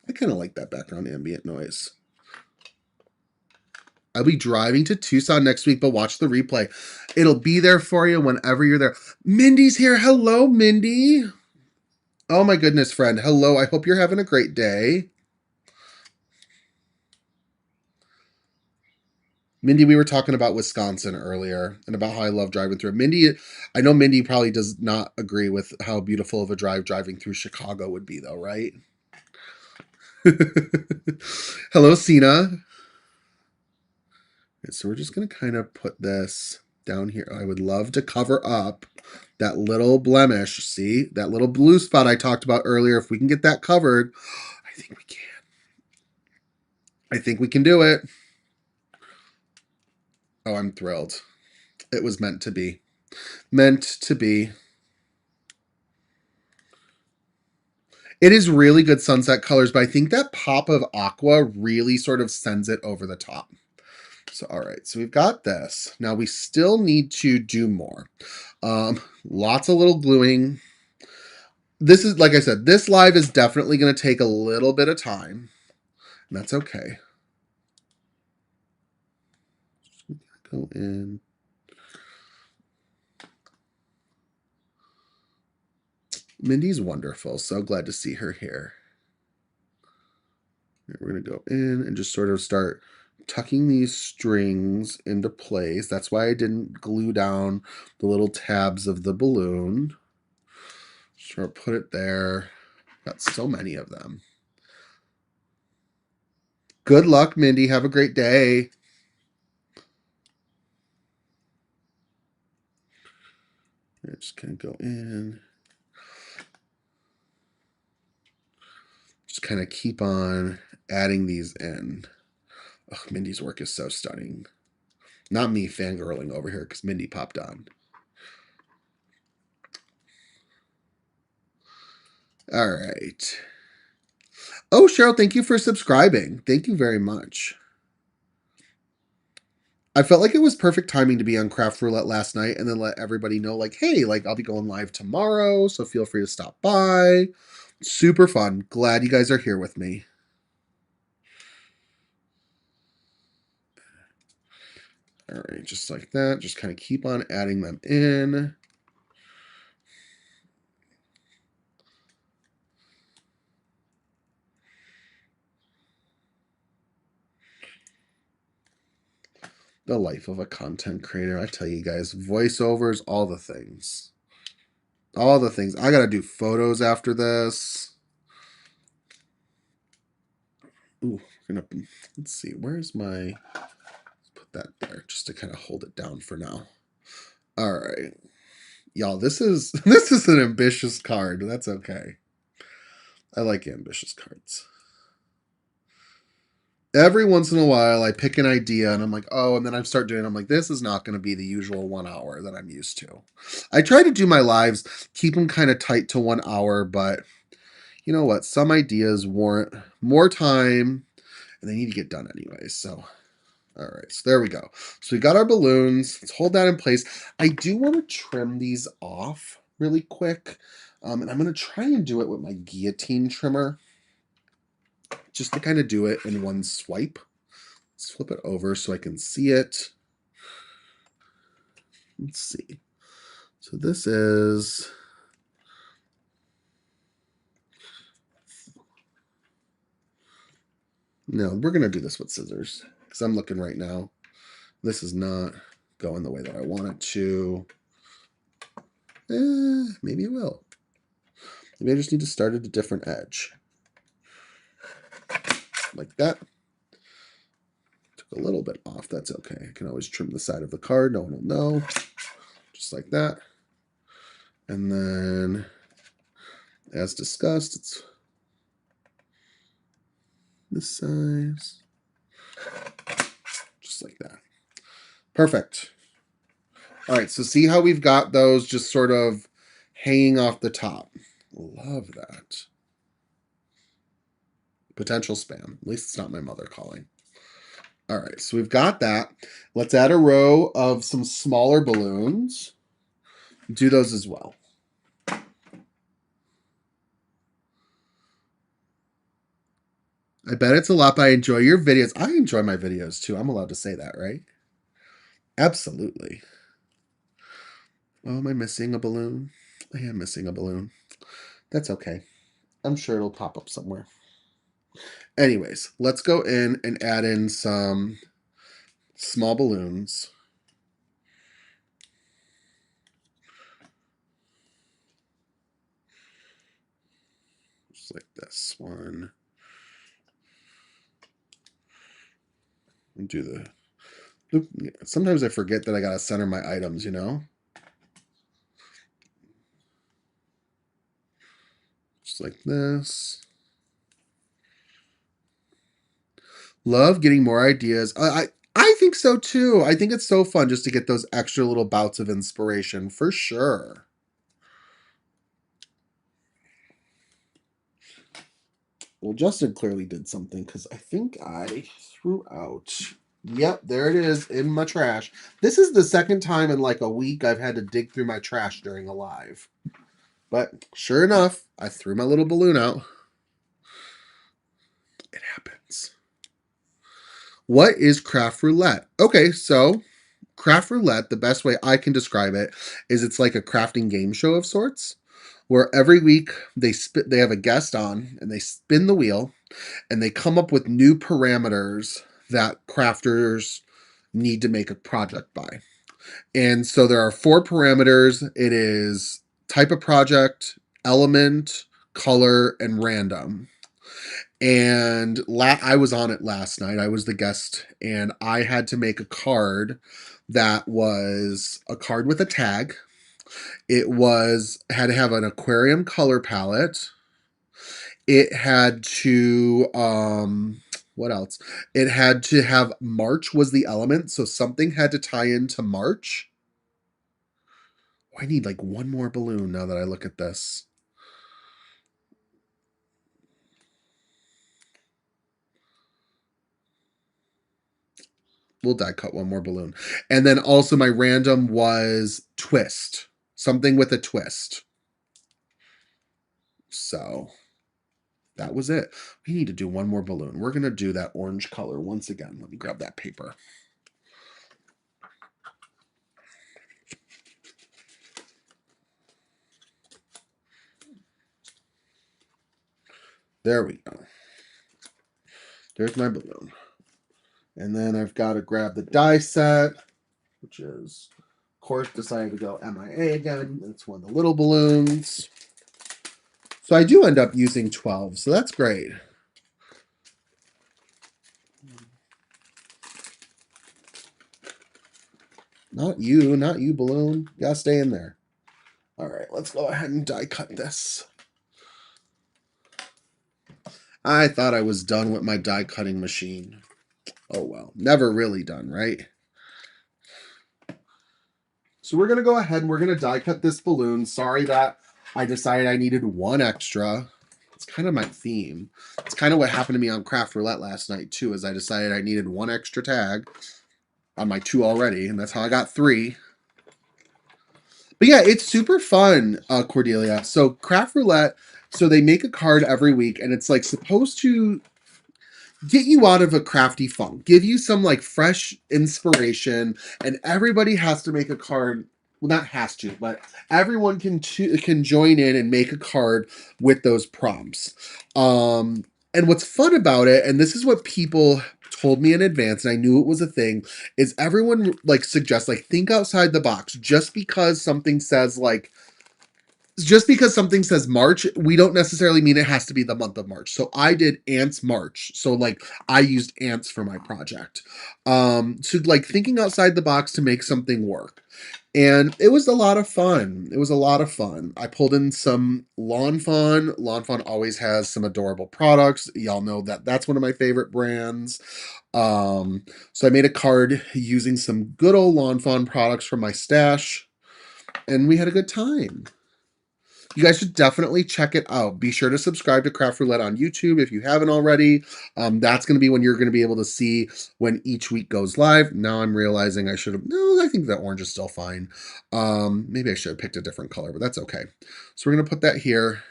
I kind of like that background ambient noise. I'll be driving to Tucson next week, but watch the replay. It'll be there for you whenever you're there. Mindy's here. Hello, Mindy. Oh my goodness, friend. Hello. I hope you're having a great day. Mindy, we were talking about Wisconsin earlier and about how I love driving through. Mindy, I know Mindy probably does not agree with how beautiful of a drive driving through Chicago would be, though, right? Hello, Sina. So we're just going to kind of put this down here. I would love to cover up that little blemish. See, that little blue spot I talked about earlier. If we can get that covered, I think we can. I think we can do it. Oh, I'm thrilled. It was meant to be. Meant to be. It is really good sunset colors, but I think that pop of aqua really sort of sends it over the top. So, all right, so we've got this. Now we still need to do more. Lots of little gluing. This is, like I said, this live is definitely going to take a little bit of time. And that's okay. Go in. Mindy's wonderful. So glad to see her here. We're going to go in and just sort of start tucking these strings into place. That's why I didn't glue down the little tabs of the balloon. Sure, put it there. Got so many of them. Good luck, Mindy. Have a great day. I'm just going to go in. Just kind of keep on adding these in. Oh, Mindy's work is so stunning. Not me fangirling over here because Mindy popped on. All right. Oh, Cheryl, thank you for subscribing. Thank you very much. I felt like it was perfect timing to be on Craft Roulette last night and then let everybody know, like, hey, like, I'll be going live tomorrow, so feel free to stop by. Super fun. Glad you guys are here with me. All right, just like that. Just kind of keep on adding them in. The life of a content creator. I tell you guys, voiceovers, all the things. All the things. I got to do photos after this. Ooh, let's see. Where's my... Put that there just to kind of hold it down for now. All right. Y'all, this is an ambitious card. That's okay. I like ambitious cards. Every once in a while, I pick an idea and I'm like, oh, and then I start doing it. I'm like, this is not going to be the usual 1 hour that I'm used to. I try to do my lives, keep them kind of tight to 1 hour, but you know what? Some ideas warrant more time and they need to get done anyway. So, all right. So there we go. So we got our balloons. Let's hold that in place. I do want to trim these off really quick. And I'm going to try and do it with my guillotine trimmer, just to kind of do it in one swipe. Let's flip it over so I can see it. Let's see. So this is... No, we're going to do this with scissors because I'm looking right now. This is not going the way that I want it to. Maybe it will. Maybe I just need to start at a different edge. Like that. Took a little bit off. That's okay. I can always trim the side of the card. No one will know. Just like that. And then, as discussed, it's this size. Just like that. Perfect. All right, so see how we've got those just sort of hanging off the top. Love that. Potential spam. At least it's not my mother calling. All right, so we've got that. Let's add a row of some smaller balloons. Do those as well. I bet it's a lot, but I enjoy your videos. I enjoy my videos too. I'm allowed to say that, right? Absolutely. Oh, am I missing a balloon? I am missing a balloon. That's okay. I'm sure it'll pop up somewhere. Anyways, let's go in and add in some small balloons. Just like this one. And do the... Sometimes I forget that I gotta center my items, you know? Just like this. Love getting more ideas. I think so too. I think it's so fun just to get those extra little bouts of inspiration for sure. Well, Justin clearly did something because I think I threw out. Yep, there it is in my trash. This is the second time in like a week I've had to dig through my trash during a live. But sure enough, I threw my little balloon out. It happens. What is craft roulette? Okay, so craft roulette, the best way I can describe it is it's like a crafting game show of sorts. where every week they have a guest on and they spin the wheel and they come up with new parameters that crafters need to make a project by. And so there are four parameters. It is type of project, element, color, and random. And I was on it last night. I was the guest, and I had to make a card that was a card with a tag. It was had to have an aquarium color palette. It had to what else? It had to have March was the element, so something had to tie into March. I need like one more balloon now that I look at this. We'll die cut one more balloon. And then also my random was twist. Something with a twist. So that was it. We need to do one more balloon. We're going to do that orange color once again. Let me grab that paper. There we go. There's my balloon. And then I've got to grab the die set, which is, of course, decided to go MIA again. It's one of the little balloons. So I do end up using 12, so that's great. Not you, balloon. You gotta stay in there. All right, let's go ahead and die cut this. I thought I was done with my die cutting machine. Oh well, never really done, right? So we're going to go ahead and we're going to die cut this balloon. Sorry that I decided I needed one extra. It's kind of my theme. It's kind of what happened to me on Craft Roulette last night too, as I decided I needed one extra tag on my two already, and that's how I got three. But yeah, it's super fun, Cordelia. So Craft Roulette, so they make a card every week, and it's like supposed to get you out of a crafty funk, give you some like fresh inspiration, and everybody has to make a card. Well, not has to, but everyone can join in and make a card with those prompts. And what's fun about it, and this is what people told me in advance, and I knew it was a thing, is everyone like suggests like think outside the box. Just because something says March, we don't necessarily mean it has to be the month of March. So I did ants March. So like I used ants for my project. So like thinking outside the box to make something work. And it was a lot of fun. It was a lot of fun. I pulled in some Lawn Fawn. Lawn Fawn always has some adorable products. Y'all know that that's one of my favorite brands. So I made a card using some good old Lawn Fawn products from my stash, and we had a good time. You guys should definitely check it out. Be sure to subscribe to Craft Roulette on YouTube if you haven't already. That's going to be when you're going to be able to see when each week goes live. Now I'm realizing I should have... No, I think that orange is still fine. Maybe I should have picked a different color, but that's okay. So we're going to put that here.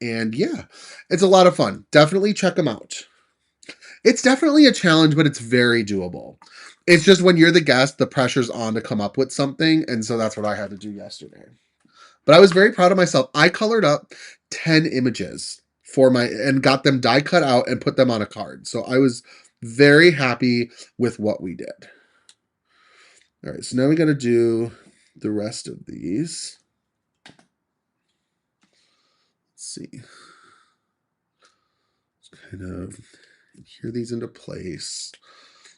And yeah, it's a lot of fun. Definitely check them out. It's definitely a challenge, but it's very doable. It's just when you're the guest, the pressure's on to come up with something. And so that's what I had to do yesterday. But I was very proud of myself. I colored up 10 images and got them die cut out and put them on a card. So I was very happy with what we did. All right, so now we got to do the rest of these. Let's see. Just kind of adhere these into place.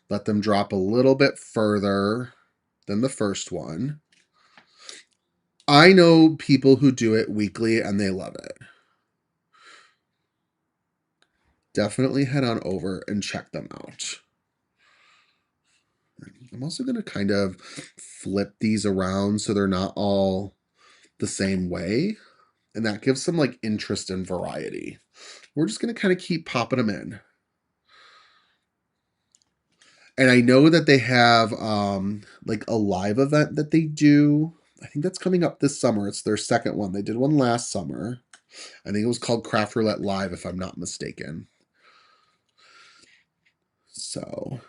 Let them drop a little bit further than the first one. I know people who do it weekly and they love it. Definitely head on over and check them out. I'm also going to kind of flip these around so they're not all the same way. And that gives some like interest and variety. We're just going to kind of keep popping them in. And I know that they have like a live event that they do. I think that's coming up this summer. It's their second one. They did one last summer. I think it was called Craft Roulette Live, if I'm not mistaken. So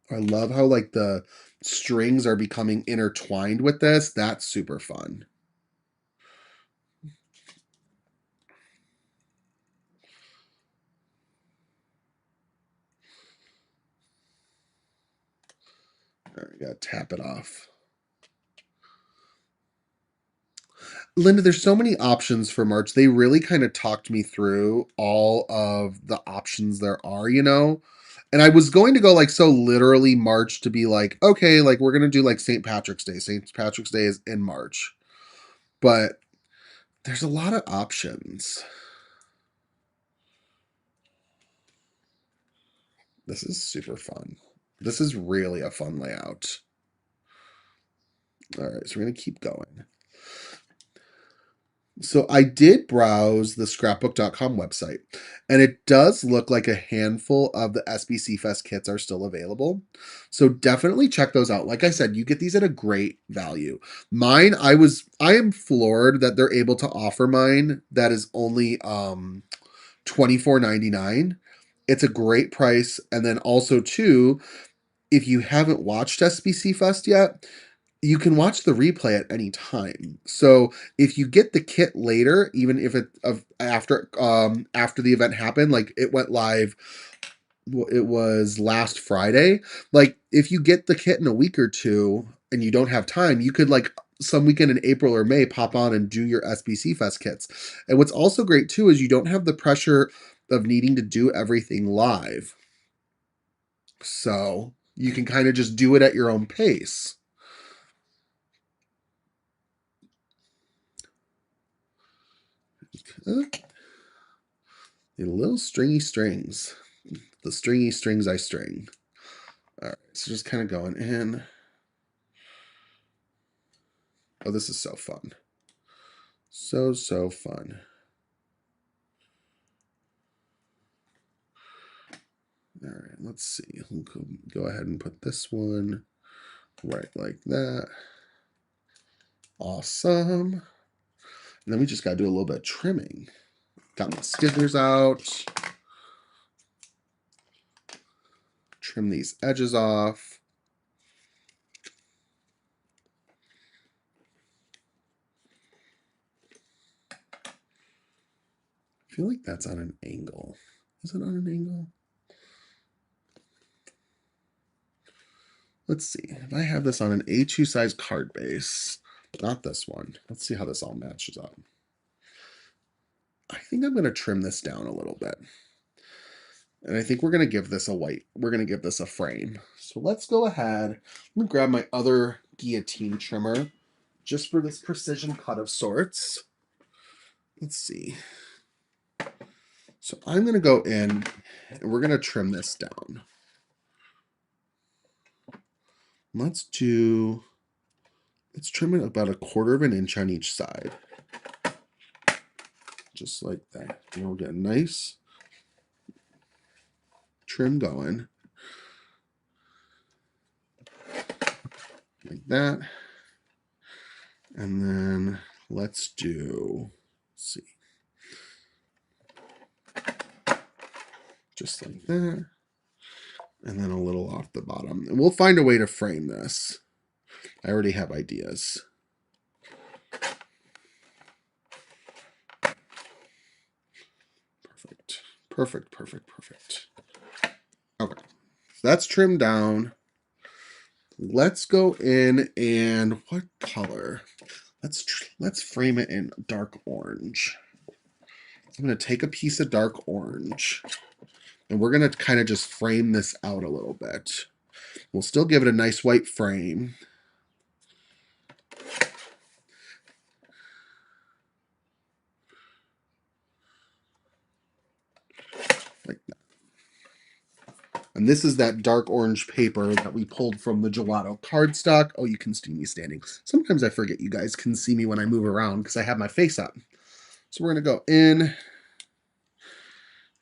I love how like the strings are becoming intertwined with this. That's super fun. I gotta tap it off. Linda, there's so many options for March. They really kind of talked me through all of the options there are, you know? And I was going to go like so literally March to be like, okay, like we're gonna do like St. Patrick's Day. St. Patrick's Day is in March. But there's a lot of options. This is super fun. This is really a fun layout. All right, so we're gonna keep going. So I did browse the scrapbook.com website, and it does look like a handful of the SBC Fest kits are still available. So definitely check those out. Like I said, you get these at a great value. Mine, I am floored that they're able to offer mine that is only $24.99. It's a great price. And then also too, if you haven't watched SBC Fest yet, you can watch the replay at any time. So if you get the kit later, even if it after the event happened, like it went live, it was last Friday. Like if you get the kit in a week or two and you don't have time, you could like some weekend in April or May pop on and do your SBC Fest kits. And what's also great too is you don't have the pressure of needing to do everything live. So you can kind of just do it at your own pace. The little stringy strings. The stringy strings I string. All right, so just kind of going in. Oh, this is so fun. So fun. All right, let's see. We'll go ahead and put this one right like that. Awesome. And then we just got to do a little bit of trimming. Got my scissors out. Trim these edges off. I feel like that's on an angle. Is it on an angle? Let's see. If I have this on an A2 size card base, not this one. Let's see how this all matches up. I think I'm going to trim this down a little bit. And I think we're going to give this a white. We're going to give this a frame. So let's go ahead. Let me grab my other guillotine trimmer just for this precision cut of sorts. Let's see. So I'm going to go in and we're going to trim this down. Let's trim it about 1/4 of an inch on each side. Just like that. And we'll get a nice trim going. Like that. And then let's see. Just like that. And then a little off the bottom. And we'll find a way to frame this. I already have ideas. Perfect. Okay. So that's trimmed down. Let's go in and what color? Let's frame it in dark orange. I'm going to take a piece of dark orange and we're going to kind of just frame this out a little bit. We'll still give it a nice white frame. Like that. And this is that dark orange paper that we pulled from the gelato cardstock. Oh, you can see me standing. Sometimes I forget you guys can see me when I move around because I have my face up. So we're going to go in.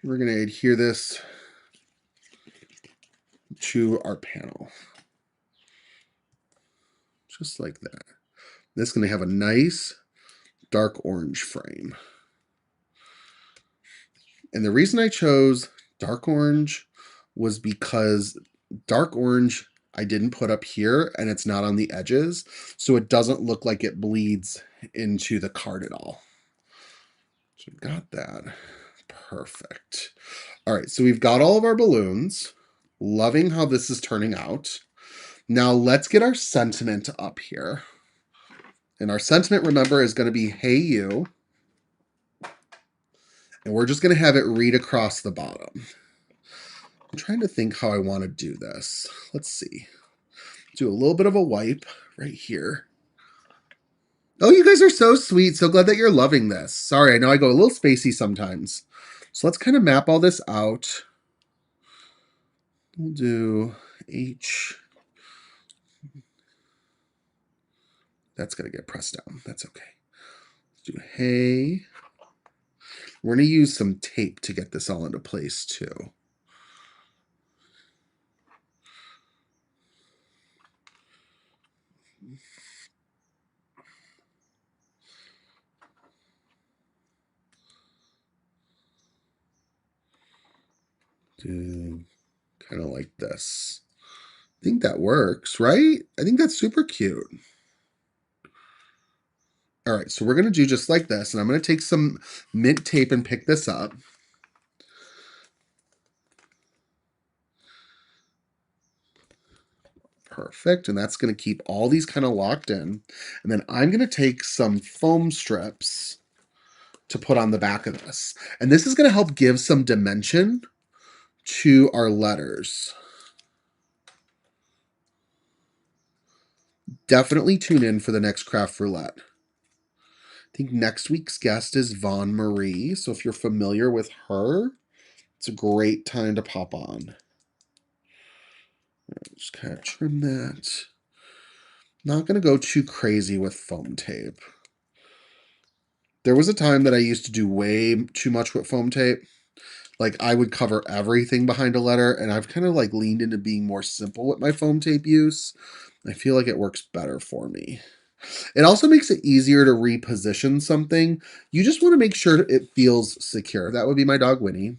We're going to adhere this to our panel. Just like that. This is going to have a nice dark orange frame. And the reason I chose dark orange was because dark orange I didn't put up here and it's not on the edges. So it doesn't look like it bleeds into the card at all. So we've got that. Perfect. All right, so we've got all of our balloons. Loving how this is turning out. Now let's get our sentiment up here. And our sentiment, remember, is going to be, hey, you. And we're just going to have it read across the bottom. I'm trying to think how I want to do this. Let's see. Do a little bit of a wipe right here. Oh, you guys are so sweet. So glad that you're loving this. Sorry, I know I go a little spacey sometimes. So let's kind of map all this out. We'll do H. That's going to get pressed down. That's okay. Let's do hey. We're going to use some tape to get this all into place too. Do kind of like this. I think that works, right? I think that's super cute. All right, so we're going to do just like this, and I'm going to take some mint tape and pick this up. Perfect, and that's going to keep all these kind of locked in. And then I'm going to take some foam strips to put on the back of this. And this is going to help give some dimension to our letters. Definitely tune in for the next craft roulette. I think next week's guest is Vaughn Marie. So if you're familiar with her, it's a great time to pop on. Just kind of trim that. Not going to go too crazy with foam tape. There was a time that I used to do way too much with foam tape. Like I would cover everything behind a letter, and I've kind of like leaned into being more simple with my foam tape use. I feel like it works better for me. It also makes it easier to reposition something. You just want to make sure it feels secure. That would be my dog, Winnie.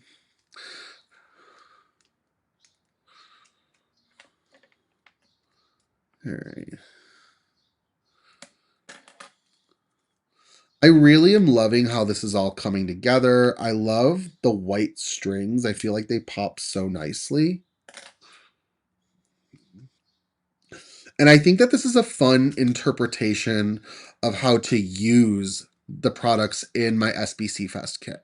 All right. I really am loving how this is all coming together. I love the white strings. I feel like they pop so nicely. And I think that this is a fun interpretation of how to use the products in my SBC Fest kit.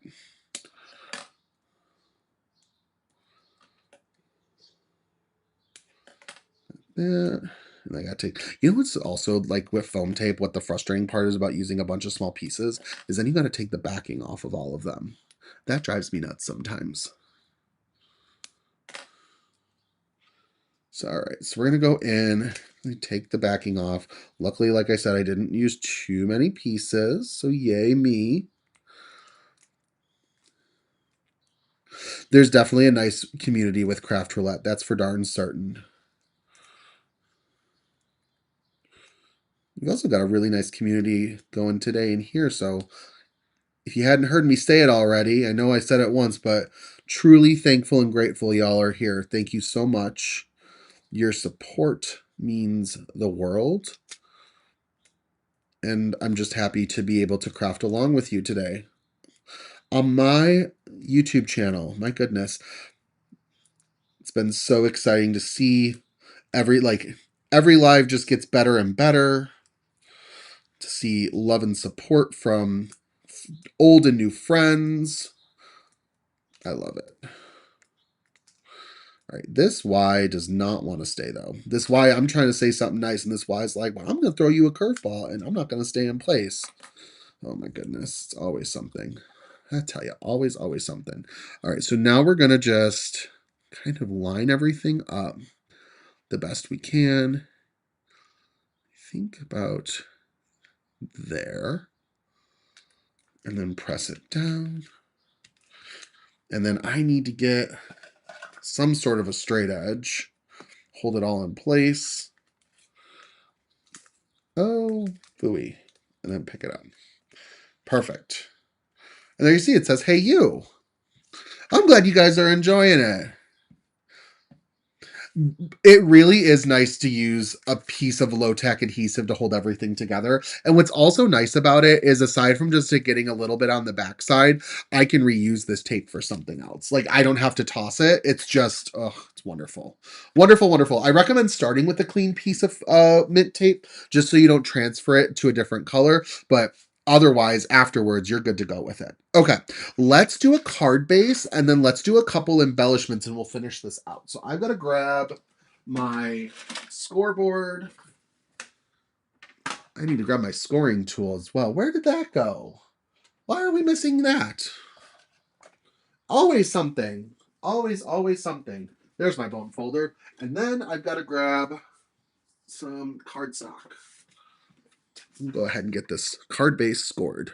Yeah. And I got to, you know what's also like with foam tape, what the frustrating part is about using a bunch of small pieces is then you got to take the backing off of all of them. That drives me nuts sometimes. So, all right, so we're going to go in and take the backing off. Luckily, like I said, I didn't use too many pieces, so yay me. There's definitely a nice community with Craft Roulette. That's for darn certain. We've also got a really nice community going today in here, so if you hadn't heard me say it already, I know I said it once, but truly thankful and grateful y'all are here. Thank you so much. Your support means the world. And I'm just happy to be able to craft along with you today. On my YouTube channel, my goodness, it's been so exciting to see every live just gets better and better. To see love and support from old and new friends. I love it. All right, this Y does not want to stay though. This Y, I'm trying to say something nice, and this Y is like, well, I'm going to throw you a curveball, and I'm not going to stay in place. Oh my goodness, it's always something. I tell you, always, always something. All right, so now we're going to just kind of line everything up the best we can. Think about there. And then press it down. And then I need to get some sort of a straight edge. Hold it all in place. Oh, phooey. And then pick it up. Perfect. And there you see it says, hey, you. I'm glad you guys are enjoying it. It really is nice to use a piece of low-tech adhesive to hold everything together. And what's also nice about it is, aside from just it getting a little bit on the backside, I can reuse this tape for something else. Like, I don't have to toss it. It's just, oh, it's wonderful. Wonderful, wonderful. I recommend starting with a clean piece of mint tape just so you don't transfer it to a different color. But otherwise, afterwards, you're good to go with it. Okay, let's do a card base, and then let's do a couple embellishments, and we'll finish this out. So I've got to grab my scoreboard. I need to grab my scoring tool as well. Where did that go? Why are we missing that? Always something. Always something. There's my bone folder. And then I've got to grab some cardstock. Go ahead and get this card base scored.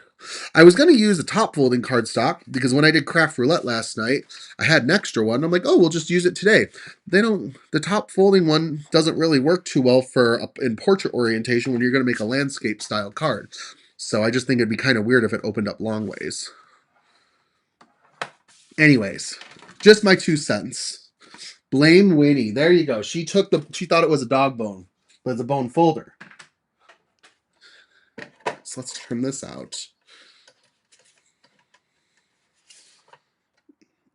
I was going to use a top folding cardstock because when I did craft roulette last night, I had an extra one. I'm like, oh, we'll just use it today. The top folding one doesn't really work too well for in portrait orientation when you're going to make a landscape style card. So I just think it'd be kind of weird if it opened up long ways. Anyways, just my 2 cents. Blame Winnie. There you go. She thought it was a dog bone, but it's a bone folder. So let's trim this out.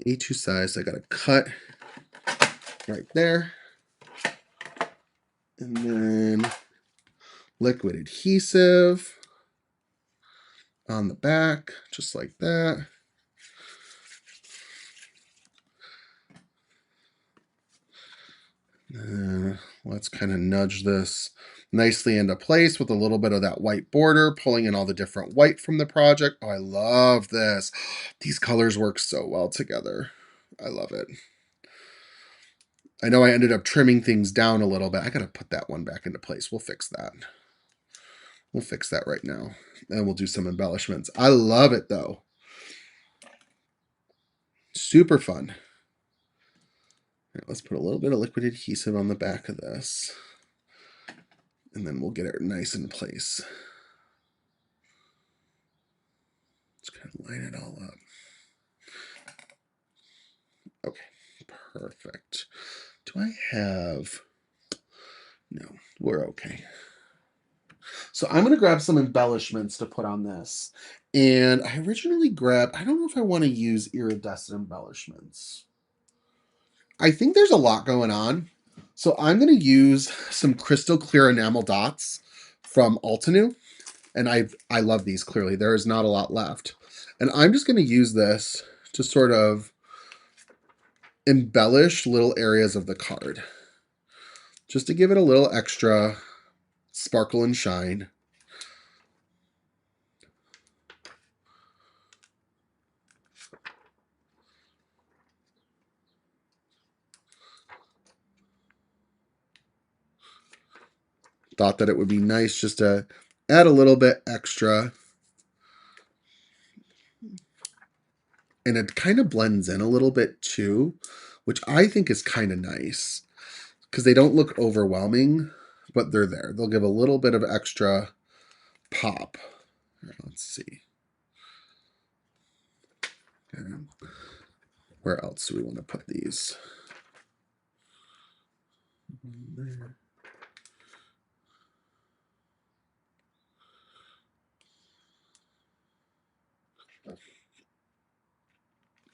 A2 size, I got to cut right there. And then liquid adhesive on the back, just like that. Let's kind of nudge this nicely into place with a little bit of that white border, pulling in all the different white from the project. Oh, I love this. These colors work so well together. I love it. I know I ended up trimming things down a little bit. I got to put that one back into place. We'll fix that. We'll fix that right now. And we'll do some embellishments. I love it, though. Super fun. Right, let's put a little bit of liquid adhesive on the back of this. And then we'll get it nice in place. Just kind of line it all up. Okay, perfect. Do I have... No, we're okay. So I'm going to grab some embellishments to put on this. And I originally grabbed... I don't know if I want to use iridescent embellishments. I think there's a lot going on. So I'm going to use some crystal clear enamel dots from Altenew. And I love these, clearly. There is not a lot left. And I'm just going to use this to sort of embellish little areas of the card. Just to give it a little extra sparkle and shine. Thought that it would be nice just to add a little bit extra. And it kind of blends in a little bit too, which I think is kind of nice because they don't look overwhelming, but they're there. They'll give a little bit of extra pop. Let's see. Okay. Where else do we want to put these? There.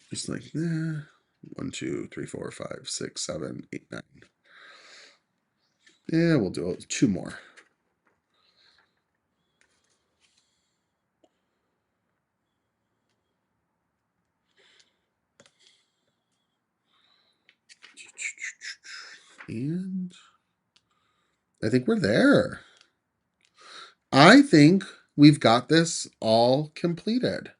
Just like that. 1, 2, 3, 4, 5, 6, 7, 8, 9. Yeah, we'll do 2 more. And I think we're there. I think we've got this all completed.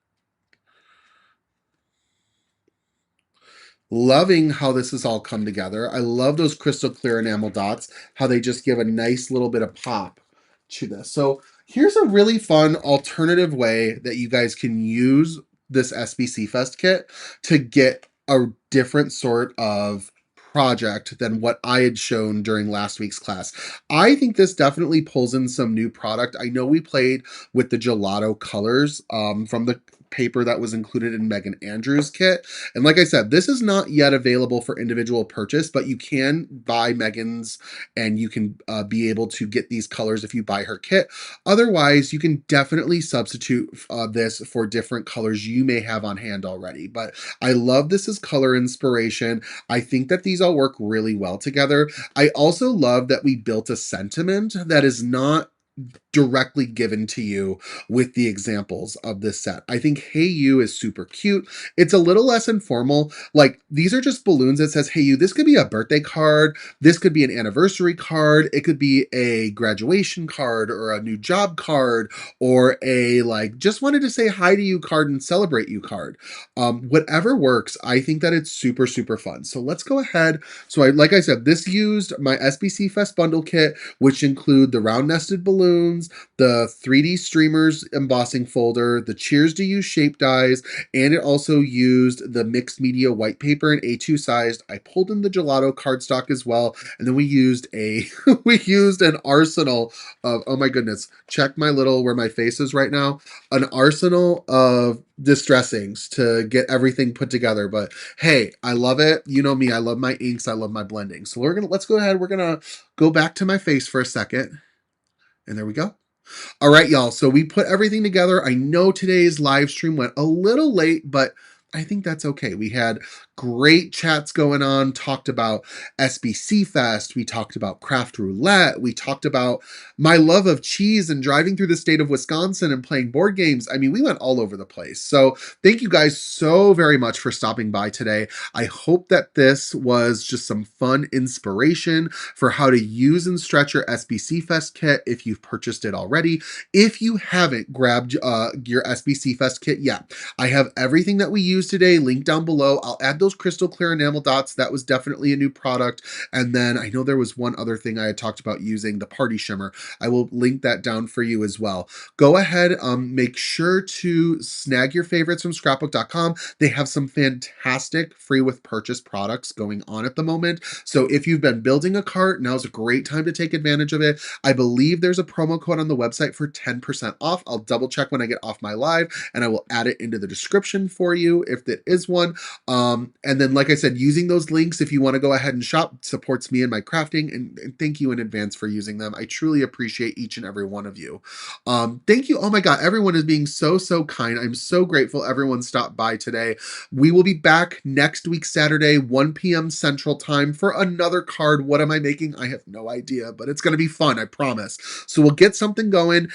Loving how this has all come together. I love those crystal clear enamel dots, how they just give a nice little bit of pop to this. So here's a really fun alternative way that you guys can use this SBC Fest kit to get a different sort of project than what I had shown during last week's class. I think this definitely pulls in some new product. I know we played with the gelato colors from the paper that was included in Megan Andrews' kit. And like I said, this is not yet available for individual purchase, but you can buy Megan's and you can be able to get these colors if you buy her kit. Otherwise, you can definitely substitute this for different colors you may have on hand already. But I love this as color inspiration. I think that these all work really well together. I also love that we built a sentiment that is not directly given to you with the examples of this set. I think Hey You is super cute. It's a little less informal. Like, these are just balloons that says Hey You. This could be a birthday card. This could be an anniversary card. It could be a graduation card or a new job card or a like just wanted to say hi to you card and celebrate you card. Whatever works. I think that it's super, super fun. So let's go ahead. So like I said, this used my SBC Fest bundle kit, which include the round nested balloons, the 3D streamers embossing folder, the Cheers to You shape dies, and it also used the mixed media white paper in A2 sized. I pulled in the gelato cardstock as well, and then we used a we used an arsenal of, oh my goodness, check my little where my face is right now, an arsenal of distressings to get everything put together. But hey, I love it. You know me, I love my inks, I love my blending. So let's go ahead, we're gonna go back to my face for a second. And there we go. All right, y'all. So we put everything together. I know today's live stream went a little late, but I think that's okay. We had great chats going on, talked about SBC Fest. We talked about craft roulette. We talked about my love of cheese and driving through the state of Wisconsin and playing board games. I mean, we went all over the place. So thank you guys so very much for stopping by today. I hope that this was just some fun inspiration for how to use and stretch your SBC Fest kit if you've purchased it already. If you haven't grabbed your SBC Fest kit yet, I have everything that we used today linked down below. I'll add those crystal clear enamel dots. That was definitely a new product. And then I know there was one other thing I had talked about using, the party shimmer. I will link that down for you as well. Go ahead, make sure to snag your favorites from scrapbook.com. They have some fantastic free with purchase products going on at the moment. So if you've been building a cart, now's a great time to take advantage of it. I believe there's a promo code on the website for 10% off. I'll double check when I get off my live and I will add it into the description for you if that is one. And then, like I said, using those links, if you want to go ahead and shop, supports me in my crafting, and thank you in advance for using them. I truly appreciate each and every one of you. Thank you. Oh my God, everyone is being so, so kind. I'm so grateful everyone stopped by today. We will be back next week, Saturday, 1 p.m. Central Time for another card. What am I making? I have no idea, but it's going to be fun, I promise. So we'll get something going.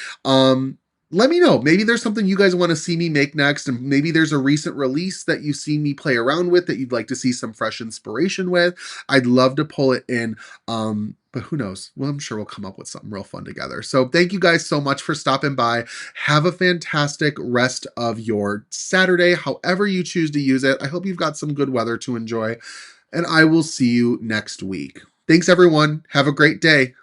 Let me know. Maybe there's something you guys want to see me make next, and maybe there's a recent release that you've seen me play around with that you'd like to see some fresh inspiration with. I'd love to pull it in. But who knows? Well, I'm sure we'll come up with something real fun together. So thank you guys so much for stopping by. Have a fantastic rest of your Saturday, however you choose to use it. I hope you've got some good weather to enjoy, and I will see you next week. Thanks, everyone. Have a great day.